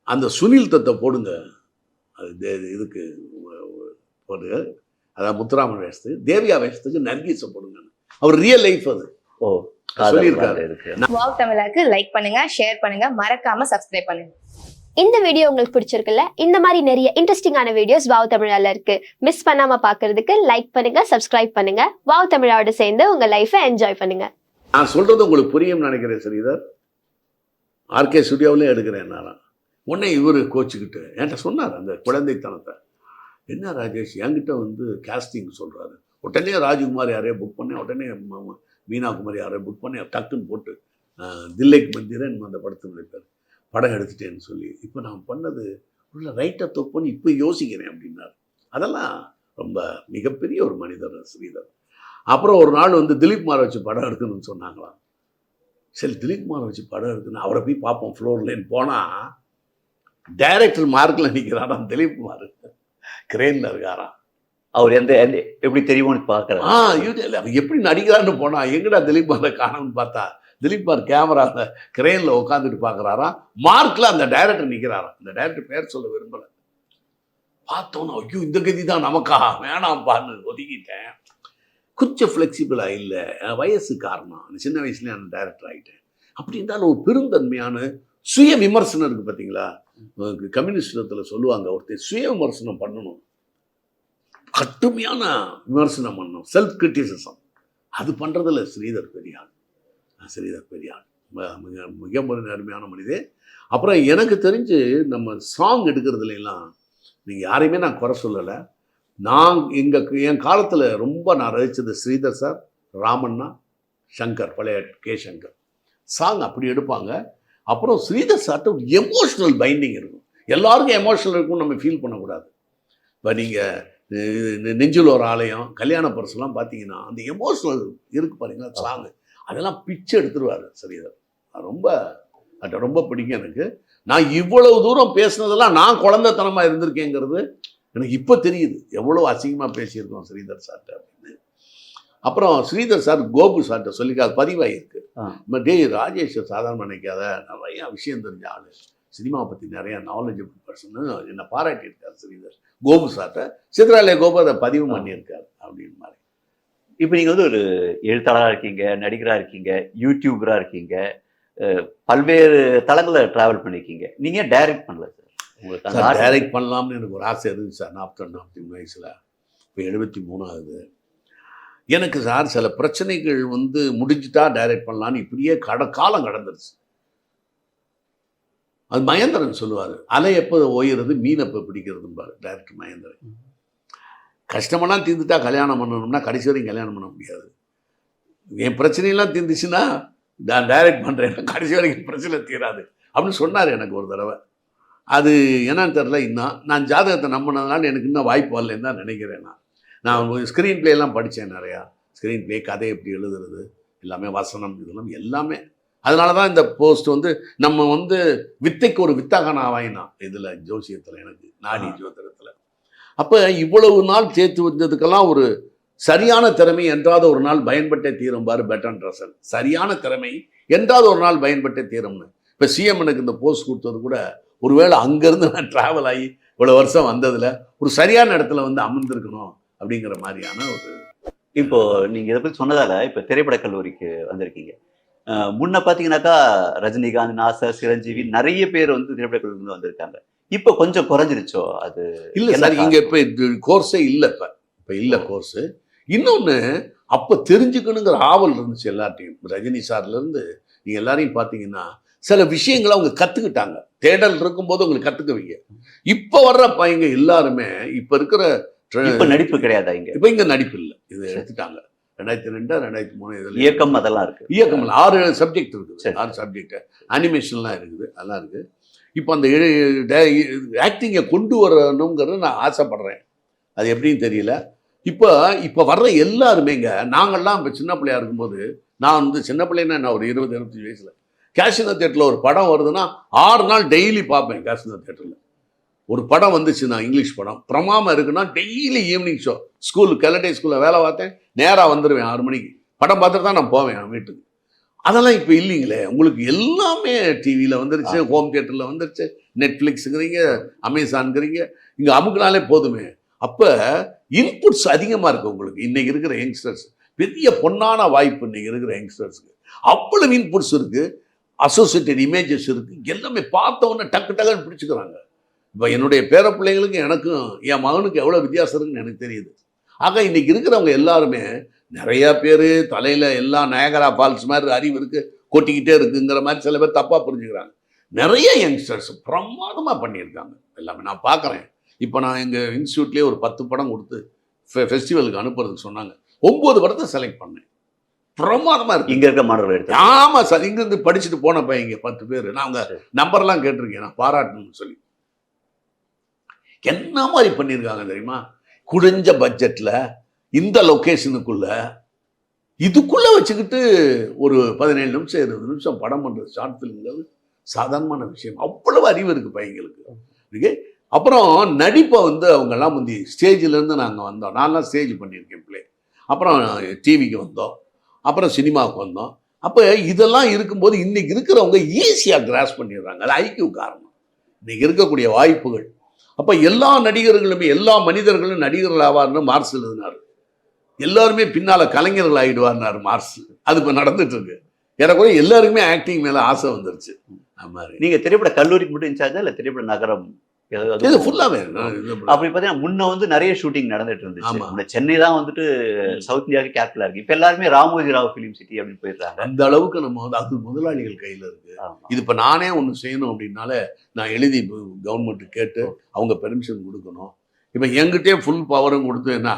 அந்த சுனில் தத்தை போடுங்க, அது இதுக்கு போடு, அதாவது முத்துராமன் வேஷத்துக்கு, தேவியா வேஷத்துக்கு நர்கீஸை போடுங்க. அவர் ரியல் லைஃப் அது சொல்லியிருக்காரு. வாவ் தமிழாக்கு லைக் பண்ணுங்க, ஷேர் பண்ணுங்க, மறக்காம சப்ஸ்கிரைப் பண்ணுங்க. இந்த வீடியோ உங்களுக்கு பிடிச்சிருக்குல்ல, இந்த மாதிரி நிறைய இன்ட்ரெஸ்டிங்கான வீடியோஸ் வாவ் தமிழால இருக்கு. மிஸ் பண்ணாம பாக்குறதுக்கு லைக் பண்ணுங்க, சப்ஸ்கிரைப் பண்ணுங்க. வாவ் தமிழாவோட சேர்ந்து உங்க லைஃபை என்ஜாய் பண்ணுங்க. நான் சொல்றது உங்களுக்கு புரியும் நினைக்கிறேன் ஸ்ரீதர். ஆர்கே ஸ்டுடியோவிலே எடுக்கிறேன் நான். உடனே இவர் கோச்சிக்கிட்டு என்கிட்ட சொன்னார் அந்த குழந்தைத்தனத்தை. என்ன ராஜேஷ் என்கிட்ட வந்து கேஸ்டிங் சொல்கிறாரு, உடனே ராஜ்குமார் யாரையோ புக் பண்ணேன், உடனே மீனா குமார் யாரையோ புக் பண்ணி டக்குன்னு போட்டு தில்லைக்கு மந்திரன் அந்த படத்தை நினைப்பார், படம் எடுத்துட்டேன்னு சொல்லி. இப்போ நான் பண்ணது உள்ள ரைட்டை தப்புன்னு இப்போ யோசிக்கிறேன் அப்படின்னாரு. அதெல்லாம் ரொம்ப மிகப்பெரிய ஒரு மனிதர் ஸ்ரீதர். அப்புறம் ஒரு நாள் வந்து திலீப் குமாரை வச்சு படம் எடுக்கணும்னு சொன்னாங்களாம். சரி திலீப் குமாரை வச்சு படம் எடுக்கணும், அவரை போய் பார்ப்போம் ஃப்ளோர்லேன்னு போனால் டைரக்டர் மார்க்கில் நிற்கிறாராம் திலீப் குமார், கிரேனில் இருக்காராம். அவர் எப்படி தெரியும்னு பார்க்குறாரு. யூடியூப்ல அவன் எப்படி நடிக்கிறான்னு போனா எங்கடா திலீப் குமாரை காணோம்னு பார்த்தா திலீப் குமார் கேமராவில் கிரேனில் உட்காந்துட்டு பார்க்குறாராம். மார்க்கில் அந்த டைரக்டர் நிற்கிறாராம். அந்த டைரக்டர் பேர் சொல்ல விரும்பலை. பார்த்தோன்னா ஐயோ இந்த கதி தான் நமக்கா, வேணாம்ப்பான்னு ஒதுக்கிட்டேன். கொஞ்சம் ஃப்ளெக்சிபிளாக இல்லை, வயசு காரணம், அந்த சின்ன வயசுலேயே அந்த டைரக்டர் ஆகிட்டேன். அப்படி இருந்தாலும் ஒரு பெருந்தன்மையான சுய விமர்சனம் இருக்குது பார்த்தீங்களா. கம்யூனிஸ்டத்தில் சொல்லுவாங்க, ஒருத்தர் சுய விமர்சனம் பண்ணணும், கடுமையான விமர்சனம் பண்ணணும், செல்ஃப் கிரிட்டிசிசம். அது பண்ணுறதில்ல ஸ்ரீதர் பெரியாள். ஸ்ரீதர் பெரியாள் மிக மிக அருமையான மனிதன். அப்புறம் எனக்கு தெரிஞ்சு நம்ம சாங் எடுக்கிறதுலாம் நீங்கள் யாரையுமே நான் குறை சொல்லலை. நான் என் காலத்தில் ரொம்ப நான் ரசித்தது ஸ்ரீதர் சார், ராமண்ணா, சங்கர், பழைய கே சங்கர். சாங் அப்படி எடுப்பாங்க. அப்புறம் ஸ்ரீதர் சார்ட்ட ஒரு எமோஷ்னல் பைண்டிங் இருக்கும். எல்லாருக்கும் எமோஷனல் இருக்கும்னு நம்ம ஃபீல் பண்ணக்கூடாது. இப்போ நீங்கள் நெஞ்சில் ஒரு ஆலயம், கல்யாண பரிசுலாம் பார்த்தீங்கன்னா அந்த எமோஷ்னல் இருக்குது பாருங்களா சாங், அதெல்லாம் பிச்சு எடுத்துருவார் ஸ்ரீதர். ரொம்ப அது ரொம்ப பிடிக்கும் எனக்கு. நான் இவ்வளவு தூரம் பேசுனதெல்லாம் நான் குழந்தைத்தனமாக இருந்திருக்கேங்கிறது எனக்கு இப்போ தெரியுது, எவ்வளோ அசிங்கமாக பேசியிருக்கோம் ஸ்ரீதர் சார்ட்ட அப்படின்னு. அப்புறம் ஸ்ரீதர் சார் கோபு சார்ட்ட சொல்லிக்க அது பதிவாகிருக்கு. டே ராஜேஷ் சாதாரண நினைக்காத, நிறையா விஷயம் தெரிஞ்ச ஆள், சினிமாவை பற்றி நிறையா நாலேஜபிள் பர்சன் என்னை பாராட்டியிருக்கார் ஸ்ரீதர். கோபு சார்ட்ட சித்ராலய கோபு அதை பதிவு பண்ணியிருக்காரு அப்படின்னு மாதிரி. இப்போ நீங்கள் வந்து ஒரு எழுத்தாளராக இருக்கீங்க, நடிகராக இருக்கீங்க, யூடியூபராக இருக்கீங்க, பல்வேறு தளங்களில் ட்ராவல் பண்ணியிருக்கீங்க. நீங்கள் டைரக்ட் பண்ணல சார்? உங்களுக்கு டைரக்ட் பண்ணலாம்னு எனக்கு ஒரு ஆசை இருந்துச்சு சார். 42-43 வயசில், இப்போ 73 ஆகுது. எனக்கு சார் சில பிரச்சனைகள் வந்து முடிஞ்சுட்டா டைரக்ட் பண்ணலான்னு இப்படியே காலம் கடந்துருச்சு. அது மகேந்திரன் சொல்லுவார், அலை எப்போ ஓய்கிறது மீன் எப்போ பிடிக்கிறதும்பார் டைரக்டர் மகேந்திரன். கஷ்டமெல்லாம் தீர்ந்துட்டா கல்யாணம் பண்ணணும்னா கடைசி வரைக்கும் கல்யாணம் பண்ண முடியாது. என் பிரச்சனையெல்லாம் தீர்ந்துச்சுன்னா நான் டைரக்ட் பண்ணுறேன், கடைசி வரைக்கும் பிரச்சனை தீராது அப்படின்னு சொன்னார் எனக்கு ஒரு தடவை. அது என்னன்னு தெரில. இன்னும் நான் ஜாதகத்தை நம்பினதுனால எனக்கு இன்னும் வாய்ப்பு வரலன்னு தான் நினைக்கிறேன். நான் ஸ்க்ரீன் பிளேலாம் படித்தேன் நிறையா. ஸ்க்ரீன் பிளே, கதை எப்படி எழுதுறது, எல்லாமே வசனம், இதெல்லாம் எல்லாமே. அதனால தான் இந்த போஸ்ட் வந்து நம்ம வந்து வித்தைக்கு ஒரு வித்தாகன ஆவாயினா இதில் ஜோசியத்தில், எனக்கு நாடி ஜோதிடத்தில். அப்போ இவ்வளவு நாள் சேர்த்து வந்ததுக்கெல்லாம் ஒரு சரியான திறமை என்றாவது ஒரு நாள் பயன்பட்டே தீரும்பார் பெட்டன் ரசல். சரியான திறமை என்றாவது ஒரு நாள் பயன்பட்டே தீரும்னு. இப்போ சிஎம் எனக்கு இந்த போஸ்ட் கொடுத்தது கூட ஒருவேளை அங்கேருந்து நான் ட்ராவல் ஆகி இவ்வளோ வருஷம் வந்ததில் ஒரு சரியான இடத்துல வந்து அமர்ந்திருக்கணும் அப்படிங்கிற மாதிரியான ஒரு. இப்போ நீங்கள் இதை பற்றி சொன்னதால இப்போ திரைப்பட கல்லூரிக்கு வந்திருக்கீங்க. முன்ன பார்த்தீங்கன்னாக்கா ரஜினிகாந்த், நாசர், சிரஞ்சீவி நிறைய பேர் வந்து திரைப்பட கல்லூரியிலிருந்து வந்திருக்காங்க. இப்போ கொஞ்சம் குறைஞ்சிருச்சோ? அது இல்லை சார், இங்கே இப்போ கோர்ஸே இல்லை. இப்போ இல்லை கோர்ஸு. இன்னொன்று, அப்போ தெரிஞ்சுக்கணுங்கிற ஆவல் இருந்துச்சு எல்லார்ட்டையும். ரஜினி சார்லேருந்து நீங்கள் எல்லாரையும் பார்த்தீங்கன்னா சில விஷயங்களை அவங்க கற்றுக்கிட்டாங்க. தேடல் இருக்கும்போது உங்களுக்கு கற்றுக்குவீங்க. இப்போ வர்ற பையங்க எல்லாருமே இப்போ இருக்கிற இப்போ நடிப்பு கிடையாதா இங்கே? இப்போ இங்கே நடிப்பு இல்லை, இது எடுத்துட்டாங்க. 2002, 2003 இதில் இயக்கம் அதெல்லாம் இருக்குது. இயக்கம் 6 சப்ஜெக்ட் இருக்குது, 6 சப்ஜெக்ட். அனிமேஷன்லாம் இருக்குது, அதெல்லாம் இருக்குது. இப்போ அந்த ஆக்டிங்கை கொண்டு வரணுங்கிறது நான் ஆசைப்படுறேன். அது எப்படின்னு தெரியல. இப்போ வர்ற எல்லாருமேங்க, நாங்கள்லாம் இப்போ சின்ன பிள்ளையா இருக்கும்போது, நான் வந்து சின்ன பிள்ளைன்னா நான் ஒரு 20-25 வயசில் கேஷினா தேட்டரில் ஒரு படம் வருதுன்னா 6 நாள் டெய்லி பார்ப்பேன். கேஷினா தேட்டரில் ஒரு படம் வந்துச்சுன்னா, இங்கிலீஷ் படம் பிரமாமல் இருக்குன்னா டெய்லி ஈவினிங் ஷோ, ஸ்கூல் கெலடே ஸ்கூலில் வேலை பார்த்தேன், நேராக வந்துடுவேன் 6 மணிக்கு. படம் பார்த்துட்டு தான் நான் போவேன் என் வீட்டுக்கு. அதெல்லாம் இப்போ இல்லைங்களே. உங்களுக்கு எல்லாமே டிவியில் வந்துருச்சு, ஹோம் தியேட்டரில் வந்துருச்சு, நெட்ஃப்ளிக்ஸுங்கிறீங்க, அமேசான்ங்கிறீங்க, இங்கே அமுக்குனாலே போதுமே. அப்போ இன்புட்ஸ் அதிகமாக இருக்குது உங்களுக்கு. இன்றைக்கி இருக்கிற யங்ஸ்டர்ஸ் பெரிய பொன்னான வாய்ப்பு. இன்றைக்கி இருக்கிற யங்ஸ்டர்ஸுக்கு அவ்வளவு இன்புட்ஸ் இருக்குது, அசோசியேட்டட் இமேஜஸ் இருக்குது, எல்லாமே பார்த்த உடனே டக்கு டக்குன்னு பிடிச்சிக்கிறாங்க. இப்போ என்னுடைய பேர பிள்ளைங்களுக்கு எனக்கும் என் மகனுக்கு எவ்வளோ வித்தியாசம் இருக்குன்னு எனக்கு தெரியுது. ஆக இன்றைக்கி இருக்கிறவங்க எல்லாருமே நிறையா பேர் தலையில் எல்லாம் நயகரா ஃபால்ஸ் மாதிரி அறிவு இருக்குது, கொட்டிக்கிட்டே இருக்குங்கிற மாதிரி சில பேர் தப்பாக புரிஞ்சுக்கிறாங்க. நிறைய யங்ஸ்டர்ஸ் பிரமாதமாக பண்ணியிருக்காங்க எல்லாமே நான் பார்க்குறேன். இப்போ நான் எங்கள் இன்ஸ்டியூட்லேயே ஒரு 10 படம் கொடுத்து ஃபெஸ்டிவலுக்கு அனுப்புறதுக்கு சொன்னாங்க. 9 படத்தை செலக்ட் பண்ணேன். பிரமாதமாக இருக்குது. இங்கே இருக்க மாணவர்கள் எடுத்து. ஆமாம் சார், இங்கேருந்து படிச்சுட்டு போன பையங்க 10 பேர். நான் அவங்க நம்பர்லாம் கேட்டிருக்கேன், நான் பாராட்டணும்னு சொல்லி. என்ன மாதிரி பண்ணியிருக்காங்க தெரியுமா? குறைஞ்ச பட்ஜெட்டில் இந்த லொக்கேஷனுக்குள்ள இதுக்குள்ளே வச்சுக்கிட்டு ஒரு 17 நிமிஷம் 20 நிமிஷம் படம் பண்ணுறது ஷார்ட் ஃபிலிம்ங்கிறது சாதாரணமான விஷயம். அவ்வளவு அறிவு இருக்குது பையங்களுக்கு. அப்புறம் நடிப்பை வந்து அவங்கெல்லாம் முந்தி ஸ்டேஜிலேருந்து நாங்கள் வந்தோம். நான்லாம் ஸ்டேஜ் பண்ணியிருக்கேன் பிள்ளை. அப்புறம் டிவிக்கு வந்தோம், அப்புறம் சினிமாவுக்கு வந்தோம். அப்போ இதெல்லாம் இருக்கும்போது இன்றைக்கி இருக்கிறவங்க ஈஸியாக கிராஸ் பண்ணிடுறாங்க. அது ஐக்கியூ காரணம், இன்றைக்கி இருக்கக்கூடிய வாய்ப்புகள். அப்போ எல்லா நடிகர்களுமே எல்லா மனிதர்களும் நடிகர்கள் ஆவார்னு மார்க்ஸ் எழுதினார். எல்லாருமே பின்னால் கலைஞர்கள் ஆகிடுவார்னார் மார்க்ஸ். அது இப்போ நடந்துட்டு இருக்கு. எனக்கு எல்லாருக்குமே ஆக்டிங் மேலே ஆசை வந்துருச்சு. அது மாதிரி நீங்கள் திரைப்பட கல்லூரிக்கு மட்டும் இன்சார்ஜா இல்லை திரைப்பட நகரம் இது ஃபுல்லாகவே அப்படி பார்த்தீங்கன்னா முன்ன வந்து நிறைய ஷூட்டிங் நடந்துட்டு இருந்துச்சு. இந்த சென்னை தான் வந்துட்டு சவுத் இந்தியாவுக்கு கேபிட்டலாக இருக்கு. இப்போ எல்லாருமே ராமோஜி ராவ் ஃபிலிம் சிட்டி அப்படின்னு போயிடுறாங்க. அந்த அளவுக்கு நம்ம வந்து அது முதலாளிகள் கையில் இருக்கு. இது இப்போ நானே ஒன்று செய்யணும் அப்படின்னால நான் எழுதி கவர்மெண்ட்டு கேட்டு அவங்க பெர்மிஷன் கொடுக்கணும். இப்போ என்கிட்டே ஃபுல் பவரும் கொடுத்து என்ன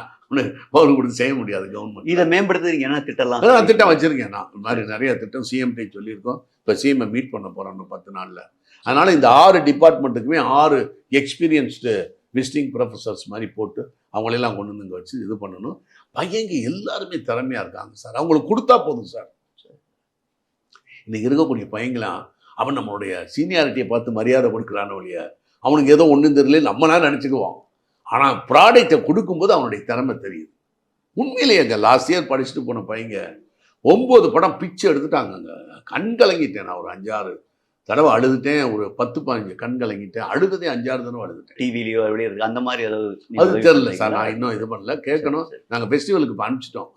பவர் கொடுத்து செய்ய முடியாது கவர்மெண்ட். இதை மேம்படுத்துறீங்க என்ன திட்டம்லாம்? நான் திட்டம் வச்சிருக்கேன். நான் இந்த மாதிரி நிறைய திட்டம் சிஎம்டி சொல்லியிருக்கோம். இப்போ சிஎம்ஐ மீட் பண்ண போகிறோம் 10 நாளில். அதனால் இந்த 6 டிபார்ட்மெண்ட்டுக்குமே 6 எக்ஸ்பீரியன்ஸ்டு விசிட்டிங் ப்ரொஃபஸர்ஸ் மாதிரி போட்டு அவங்களெல்லாம் கொண்டு வந்து இங்கே வச்சு இது பண்ணணும். பையங்க எல்லாருமே திறமையாக இருக்காங்க சார். அவங்களுக்கு கொடுத்தா போதும் சார். இன்னைக்கு இருக்கக்கூடிய பையங்களாம் அவன் நம்மளுடைய சீனியாரிட்டியை பார்த்து மரியாதை கொடுக்குறான வழிய அவனுக்கு ஏதோ ஒன்றும் தெரியல நம்மளா நினச்சிக்குவான். ஆனால் ப்ராடக்டை கொடுக்கும்போது அவனுடைய திறமை தெரியுது. உண்மையிலேயே அங்கே லாஸ்ட் இயர் படிச்சுட்டு போன பையங்க 9 படம் பிச்சு எடுத்துட்டாங்கங்க. கண் கலங்கிட்டேன். நான் ஒரு 5-6 தடவை அழுதுட்டேன். ஒரு 10-15 கண் கலங்கிட்டேன். அழுதுதே 5-6 தடவை அழுதுட்டேன். டிவிலையோ எப்படி இருக்கு அந்த மாதிரி அது தெரியல சார். நான் இன்னும் இது பண்ணல, கேட்கணும். நாங்கள் ஃபெஸ்டிவலுக்கு இப்போ அனுப்பிச்சிட்டோம்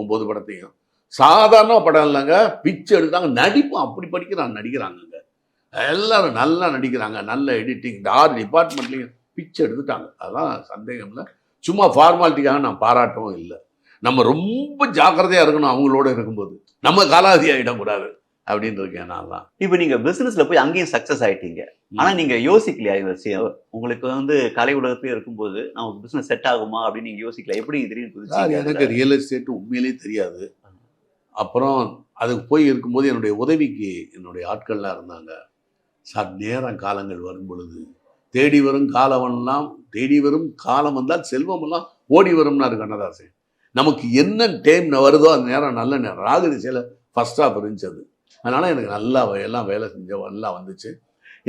9 படத்தையும். சாதாரண படம் இல்லைங்க, பிச்சு எடுத்தாங்க. நடிப்பும் அப்படி நடிக்கிறாங்கங்க. எல்லாரும் நல்லா நடிக்கிறாங்க. நல்ல எடிட்டிங். இந்த 6 டிபார்ட்மெண்ட்லையும் பிச்சு எடுத்துட்டாங்க. அதெல்லாம் சந்தேகம் இல்லை. சும்மா ஃபார்மாலிட்டிக்காக நான் பாராட்டவும் இல்லை. நம்ம ரொம்ப ஜாக்கிரதையாக இருக்கணும் அவங்களோட இருக்கும்போது. நம்ம காலாவதி ஆகிடக்கூடாது அப்படின்னு இருக்கேன் நான் தான். இப்போ நீங்கள் பிஸ்னஸில் போய் அங்கேயும் சக்ஸஸ் ஆகிட்டீங்க. ஆனால் நீங்கள் யோசிக்கலையா இந்த விஷயம்? உங்களுக்கு வந்து கலை உலகத்துலேயே இருக்கும்போது நமக்கு பிஸ்னஸ் செட் ஆகுமா அப்படின்னு நீங்கள் யோசிக்கல? எப்படி திடீர்னு? எனக்கு ரியல் எஸ்டேட் உண்மையிலே தெரியாது. அப்புறம் அதுக்கு போய் இருக்கும்போது என்னுடைய உதவிக்கு என்னுடைய ஆட்கள்லாம் இருந்தாங்க. சார் நேரம் காலங்கள் வரும் பொழுது தேடி வரும் காலமெல்லாம் தேடி வரும் காலம் வந்தால் செல்வமெல்லாம் ஓடி வரும்னாரு கண்ணதாசன். நமக்கு என்ன டைம் வருதோ அந்த நேரம் நல்ல நேரம். ராகு திசையில் ஃபர்ஸ்ட் ஆஃப் இருந்துச்சு. அதனால் எனக்கு நல்லா எல்லாம் வேலை செஞ்சோம், நல்லா வந்துச்சு.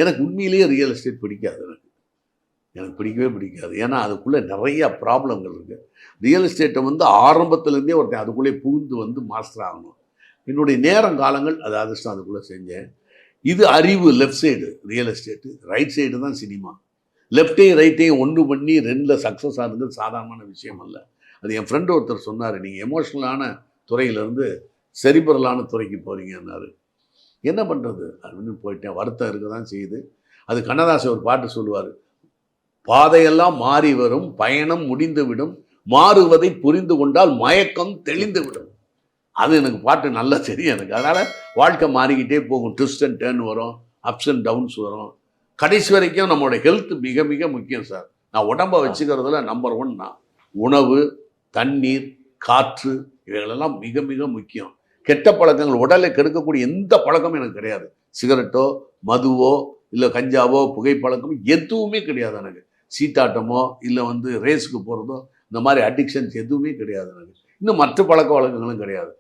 எனக்கு உண்மையிலேயே ரியல் எஸ்டேட் பிடிக்காது. எனக்கு பிடிக்கவே பிடிக்காது. ஏன்னா அதுக்குள்ளே நிறையா ப்ராப்ளங்கள் இருக்குது. ரியல் எஸ்டேட்டை வந்து ஆரம்பத்துலேருந்தே ஒருத்தன் அதுக்குள்ளே புகுந்து வந்து மாஸ்டர் ஆகணும். என்னுடைய நேரம் காலங்கள் அது அதிர்ஷ்டம் அதுக்குள்ளே செஞ்சேன். இது அறிவு left side real estate, right side தான் சினிமா. லெஃப்ட்டையும் ரைட்டையும் ஒன்று பண்ணி 2ல் சக்ஸஸ் ஆனது சாதாரணமான விஷயம் அல்ல. அது என் ஃப்ரெண்டு ஒருத்தர் சொன்னார், நீங்கள் எமோஷ்னலான துறையிலேருந்து செரிபரலான துறைக்கு போகிறீங்கன்னாரு. என்ன பண்ணுறது அப்படின்னு போயிட்டேன். வருத்தம் இருக்க தான் செய்யுது. அது கண்ணதாசன் ஒரு பாட்டு சொல்லுவார், பாதையெல்லாம் மாறி வரும், பயணம் முடிந்துவிடும், மாறுவதை புரிந்து கொண்டால் மயக்கம் தெளிந்துவிடும். அது எனக்கு பாட்டு நல்லா தெரியும் எனக்கு. அதனால் வாழ்க்கை மாறிக்கிட்டே போகும். ட்விஸ்ட் அண்ட் டர்ன் வரும், அப்ஸ் அண்ட் டவுன்ஸ் வரும். கடைசி வரைக்கும் நம்மளோட ஹெல்த் மிக மிக முக்கியம் சார். நான் உடம்பை வச்சுக்கிறதுல நம்பர் 1 நான். உணவு, தண்ணீர், காற்று இவைகளெல்லாம் மிக மிக முக்கியம். கெட்ட பழக்கங்கள், உடலை கெடுக்கக்கூடிய எந்த பழக்கமும் எனக்கு கிடையாது. சிகரெட்டோ மதுவோ இல்லை கஞ்சாவோ புகைப்பழக்கமோ எதுவுமே கிடையாது எனக்கு. சீட்டாட்டமோ இல்லை வந்து ரேஸுக்கு போகிறதோ இந்த மாதிரி அடிக்ஷன்ஸ் எதுவுமே கிடையாது எனக்கு. இன்னும் மற்ற பழக்க வழக்கங்களும் கிடையாது.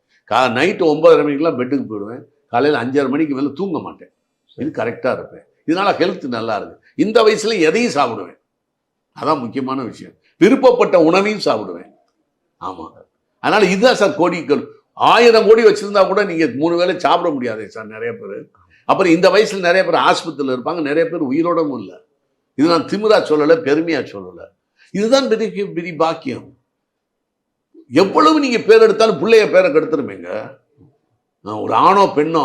நைட்டு 9:30 மணிக்கெலாம் பெட்டுக்கு போயிடுவேன். காலையில் 5:30 மணிக்கு மேலே தூங்க மாட்டேன். இது கரெக்டாக இருப்பேன். இதனால் ஹெல்த் நல்லா இருக்குது. இந்த வயசில் எதையும் சாப்பிடுவேன். அதான் முக்கியமான விஷயம். விருப்பப்பட்ட உணவையும் சாப்பிடுவேன். ஆமாம். அதனால் இதுதான் சார் கோடிகள். 1000 கோடி வச்சுருந்தா கூட நீங்கள் 3 வேளை சாப்பிட முடியாதே சார் நிறைய பேர். அப்புறம் இந்த வயசில் நிறைய பேர் ஆஸ்பத்திரியில் இருப்பாங்க, நிறைய பேர் உயிரோடவும் இல்லை. இது நான் திமிரா சொல்லலை, பெருமையாக சொல்லலை. இதுதான் பெரிய பெரிய பாக்கியம். எவ்வளவு நீங்கள் பேர் எடுத்தாலும் பிள்ளைய பேரை கெடுத்துருமேங்க. ஒரு ஆணோ பெண்ணோ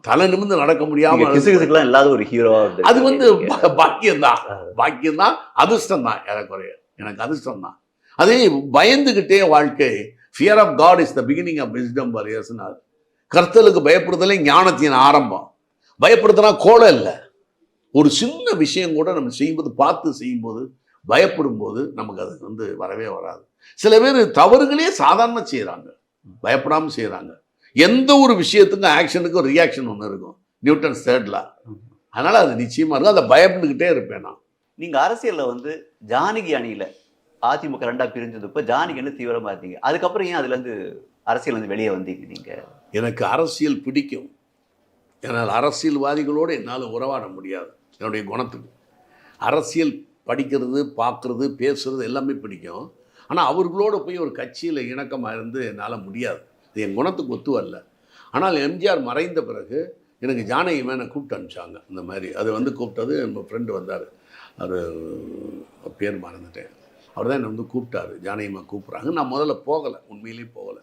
தலை நிமிர்ந்து நடக்க முடியாமல் இல்லாத ஒரு ஹீரோ, அது வந்து பாக்கியம்தான். பாக்கியம்தான், அதிர்ஷ்டம் தான். ஏறக்குறைய எனக்கு அதிர்ஷ்டம் தான். அதே பயந்துகிட்டே வாழ்க்கை. Fear of God is the beginning of wisdom வாரியர்ஸ்னார். கர்த்தலுக்கு பயப்படுதலே ஞானத்தின் ஆரம்பம். பயப்படுத்தினா கோலம் இல்லை. ஒரு சின்ன விஷயம் கூட நம்ம செய்யும்போது, பார்த்து செய்யும்போது, பயப்படும் போது நமக்கு அது வந்து வரவே வராது. சில பேர் தவறுகளே சாதாரண செய்கிறாங்க, பயப்படாமல் செய்கிறாங்க. எந்த ஒரு விஷயத்துக்கும் ஆக்ஷனுக்கும் ரியாக்ஷன் ஒன்று இருக்கும், நியூட்டன்ஸ் 3rd லா. அதனால் அது நிச்சயமாக இருக்கும். அதை பயப்பட்டுக்கிட்டே இருப்பேன் நான். நீங்கள் அரசியலில் வந்து ஜானகி அணியில் அதிமுக ரெண்டா பிரிஞ்சது இப்போ ஜானகி அணி தீவிரமாக இருந்தீங்க. அதுக்கப்புறம் ஏன் அதுலேருந்து அரசியல் வந்து வெளியே வந்தீங்க நீங்கள்? எனக்கு அரசியல் பிடிக்கும். என்னால் அரசியல்வாதிகளோடு என்னால் உறவாட முடியாது. என்னுடைய குணத்துக்கு அரசியல் படிக்கிறது, பார்க்குறது, பேசுகிறது எல்லாமே பிடிக்கும். ஆனால் அவர்களோடு போய் ஒரு கட்சியில் இணக்கமாக இருந்து என்னால் முடியாது. இது என் குணத்துக்கு ஒத்து வரல. ஆனால் எம்ஜிஆர் மறைந்த பிறகு எனக்கு ஜானகி மேனை கூப்பிட்டு அனுப்பிச்சாங்க. இந்த மாதிரி அது வந்து கூப்பிட்டது நம்ம ஃப்ரெண்டு வந்தார். அவர் பேர் மறந்துட்டேன். அவர் தான் என்னை வந்து கூப்பிட்டாரு. ஜானகிமா கூப்பிட்றாங்க. நான் முதல்ல போகலை, உண்மையிலேயே போகலை.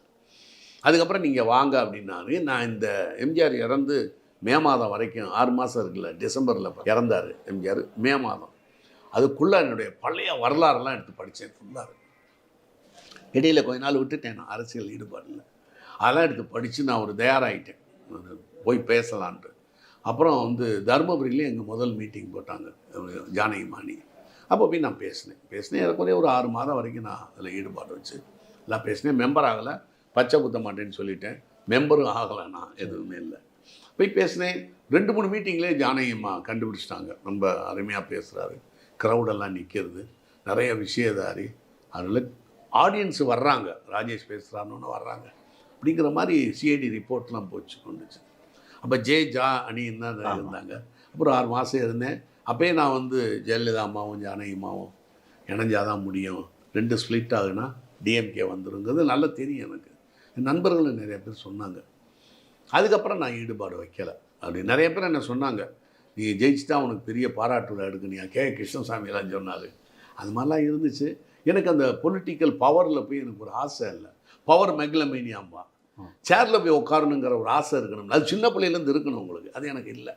அதுக்கப்புறம் நீங்கள் வாங்க அப்படின்னாரு. நான் இந்த எம்ஜிஆர் இறந்து மே மாதம் வரைக்கும் 6 மாதம் இருக்குல்ல, டிசம்பரில் இறந்தார் எம்ஜிஆர். மே மாதம் அதுக்குள்ளே என்னுடைய பழைய வரலாறுலாம் எடுத்து படித்தேன் ஃபுல்லாக. இடையில் கொஞ்ச நாள் விட்டுட்டேன், நான் அரசியல் ஈடுபாடில். அதெல்லாம் எடுத்து படித்து நான் ஒரு தயாராகிட்டேன் போய் பேசலான்ட்டு. அப்புறம் வந்து தருமபுரியிலே எங்கள் முதல் மீட்டிங் போட்டாங்க ஜானகி மாணி. அப்போ போய் நான் பேசினேன் ஏறக்குறைய ஒரு 6 மாதம் வரைக்கும் நான் அதில் ஈடுபாடு வச்சு எல்லாம் பேசினேன். மெம்பர் ஆகலை, பச்சை குத்த மாட்டேன்னு சொல்லிட்டேன். மெம்பரும் ஆகலை, நான் எதுவுமே இல்லை. போய் பேசினேன். 2-3 மீட்டிங்லேயே ஜானகிமா கண்டுபிடிச்சிட்டாங்க. ரொம்ப அருமையாக பேசுகிறாரு, க்ரௌடெல்லாம் நிற்கிறது, நிறைய விஷயதாரி, அதில் ஆடியன்ஸ் வர்றாங்க, ராஜேஷ் பேசுகிறான்னு வர்றாங்க அப்படிங்கிற மாதிரி சிஐடி ரிப்போர்ட்லாம் கொண்டுச்சு. அப்போ ஜா அணின்னு தான் இருந்தாங்க. அப்புறம் 6 மாதம் இருந்தேன். அப்போயே நான் வந்து ஜெயலலிதா அம்மாவும் ஜானகிமாவும் இணைஞ்சாதான் முடியும், 2 ஸ்ப்ளிட் ஆகுனா டிஎம்கே வந்துருங்கிறது நல்லா தெரியும் எனக்கு. என் நண்பர்களும் நிறைய பேர் சொன்னாங்க. அதுக்கப்புறம் நான் ஈடுபாடு வைக்கலை. அப்படி நிறைய பேர் என்ன சொன்னாங்க, நீ ஜெயிச்சுட்டா உனக்கு பெரிய பாராட்டு விழா எடுக்கணியா, கிருஷ்ணசாமியெல்லாம் சொன்னார். அது மாதிரிலாம் இருந்துச்சு. எனக்கு அந்த பொலிட்டிக்கல் பவரில் போய் எனக்கு ஒரு ஆசை இல்லை. பவர் மெக்லமேனியாம்பா, சேரில் போய் உட்காரணுங்கிற ஒரு ஆசை இருக்கணும். அது சின்ன பிள்ளையிலேருந்து இருக்கணும் உங்களுக்கு. அது எனக்கு இல்லை.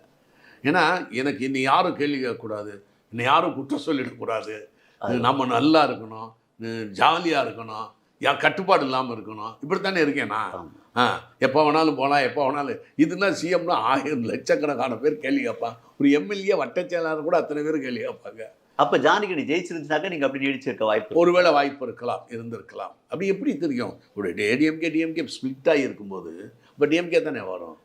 ஏன்னா எனக்கு இன்னை யாரும் கேள்வி கேட்கக்கூடாது, இன்னை யாரும் குற்றம் சொல்லிடக்கூடாது, நம்ம நல்லா இருக்கணும், ஜாலியாக இருக்கணும், கட்டுப்பாடு இல்லாமல் இருக்கணும். இப்படித்தானே இருக்கேன் நான். எப்போ வேணாலும் போகலாம், எப்போ வேணாலும். இதுனா சிஎம்னா 1000 லட்சக்கணக்கான பேர் கேள்வி கேட்பான். ஒரு எம்எல்ஏ வட்டச் செயலாளர் கூட அத்தனை பேர் கேள்வி கேட்பாங்க. அப்போ ஜானகி ஜெயிச்சிருந்தாக்க நீங்கள் அப்படி நீடிச்சிருக்க வாய்ப்பு, ஒருவேளை வாய்ப்பு இருக்கலாம், இருந்திருக்கலாம். அப்படி எப்படி தெரியும்? ஒரு டிஎம்கே ஸ்பிளிட்டாகி இருக்கும்போது இப்போ டிஎம்கே தானே வரும்,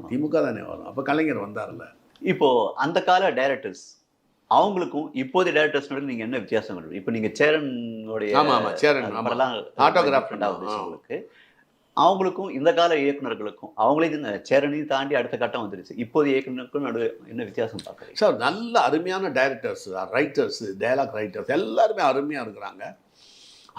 திமுக தானே வரும். அப்போ கலைஞர் வந்தார்ல. இப்போது அந்த கால டைரக்டர்ஸ் அவங்களுக்கும் இப்போதைய டைரக்டர்ஸ்னோட நீங்கள் என்ன வித்தியாசம் பண்ணுறீங்க? இப்போ நீங்கள் சேரனுடைய சேரன் ஆட்டோகிராஃப் உங்களுக்கு, அவங்களுக்கும் இந்த கால இயக்குநர்களுக்கும் அவங்களே இந்த சேரனையும் தாண்டி அடுத்த கட்டம் வந்துருச்சு. இப்போதைய இயக்குநருக்கும் என்ன வித்தியாசம் பார்க்குறீங்க? சார் நல்ல அருமையான டைரக்டர்ஸ், ரைட்டர்ஸ், டயலாக் ரைட்டர்ஸ் எல்லாருமே அருமையாக இருக்கிறாங்க.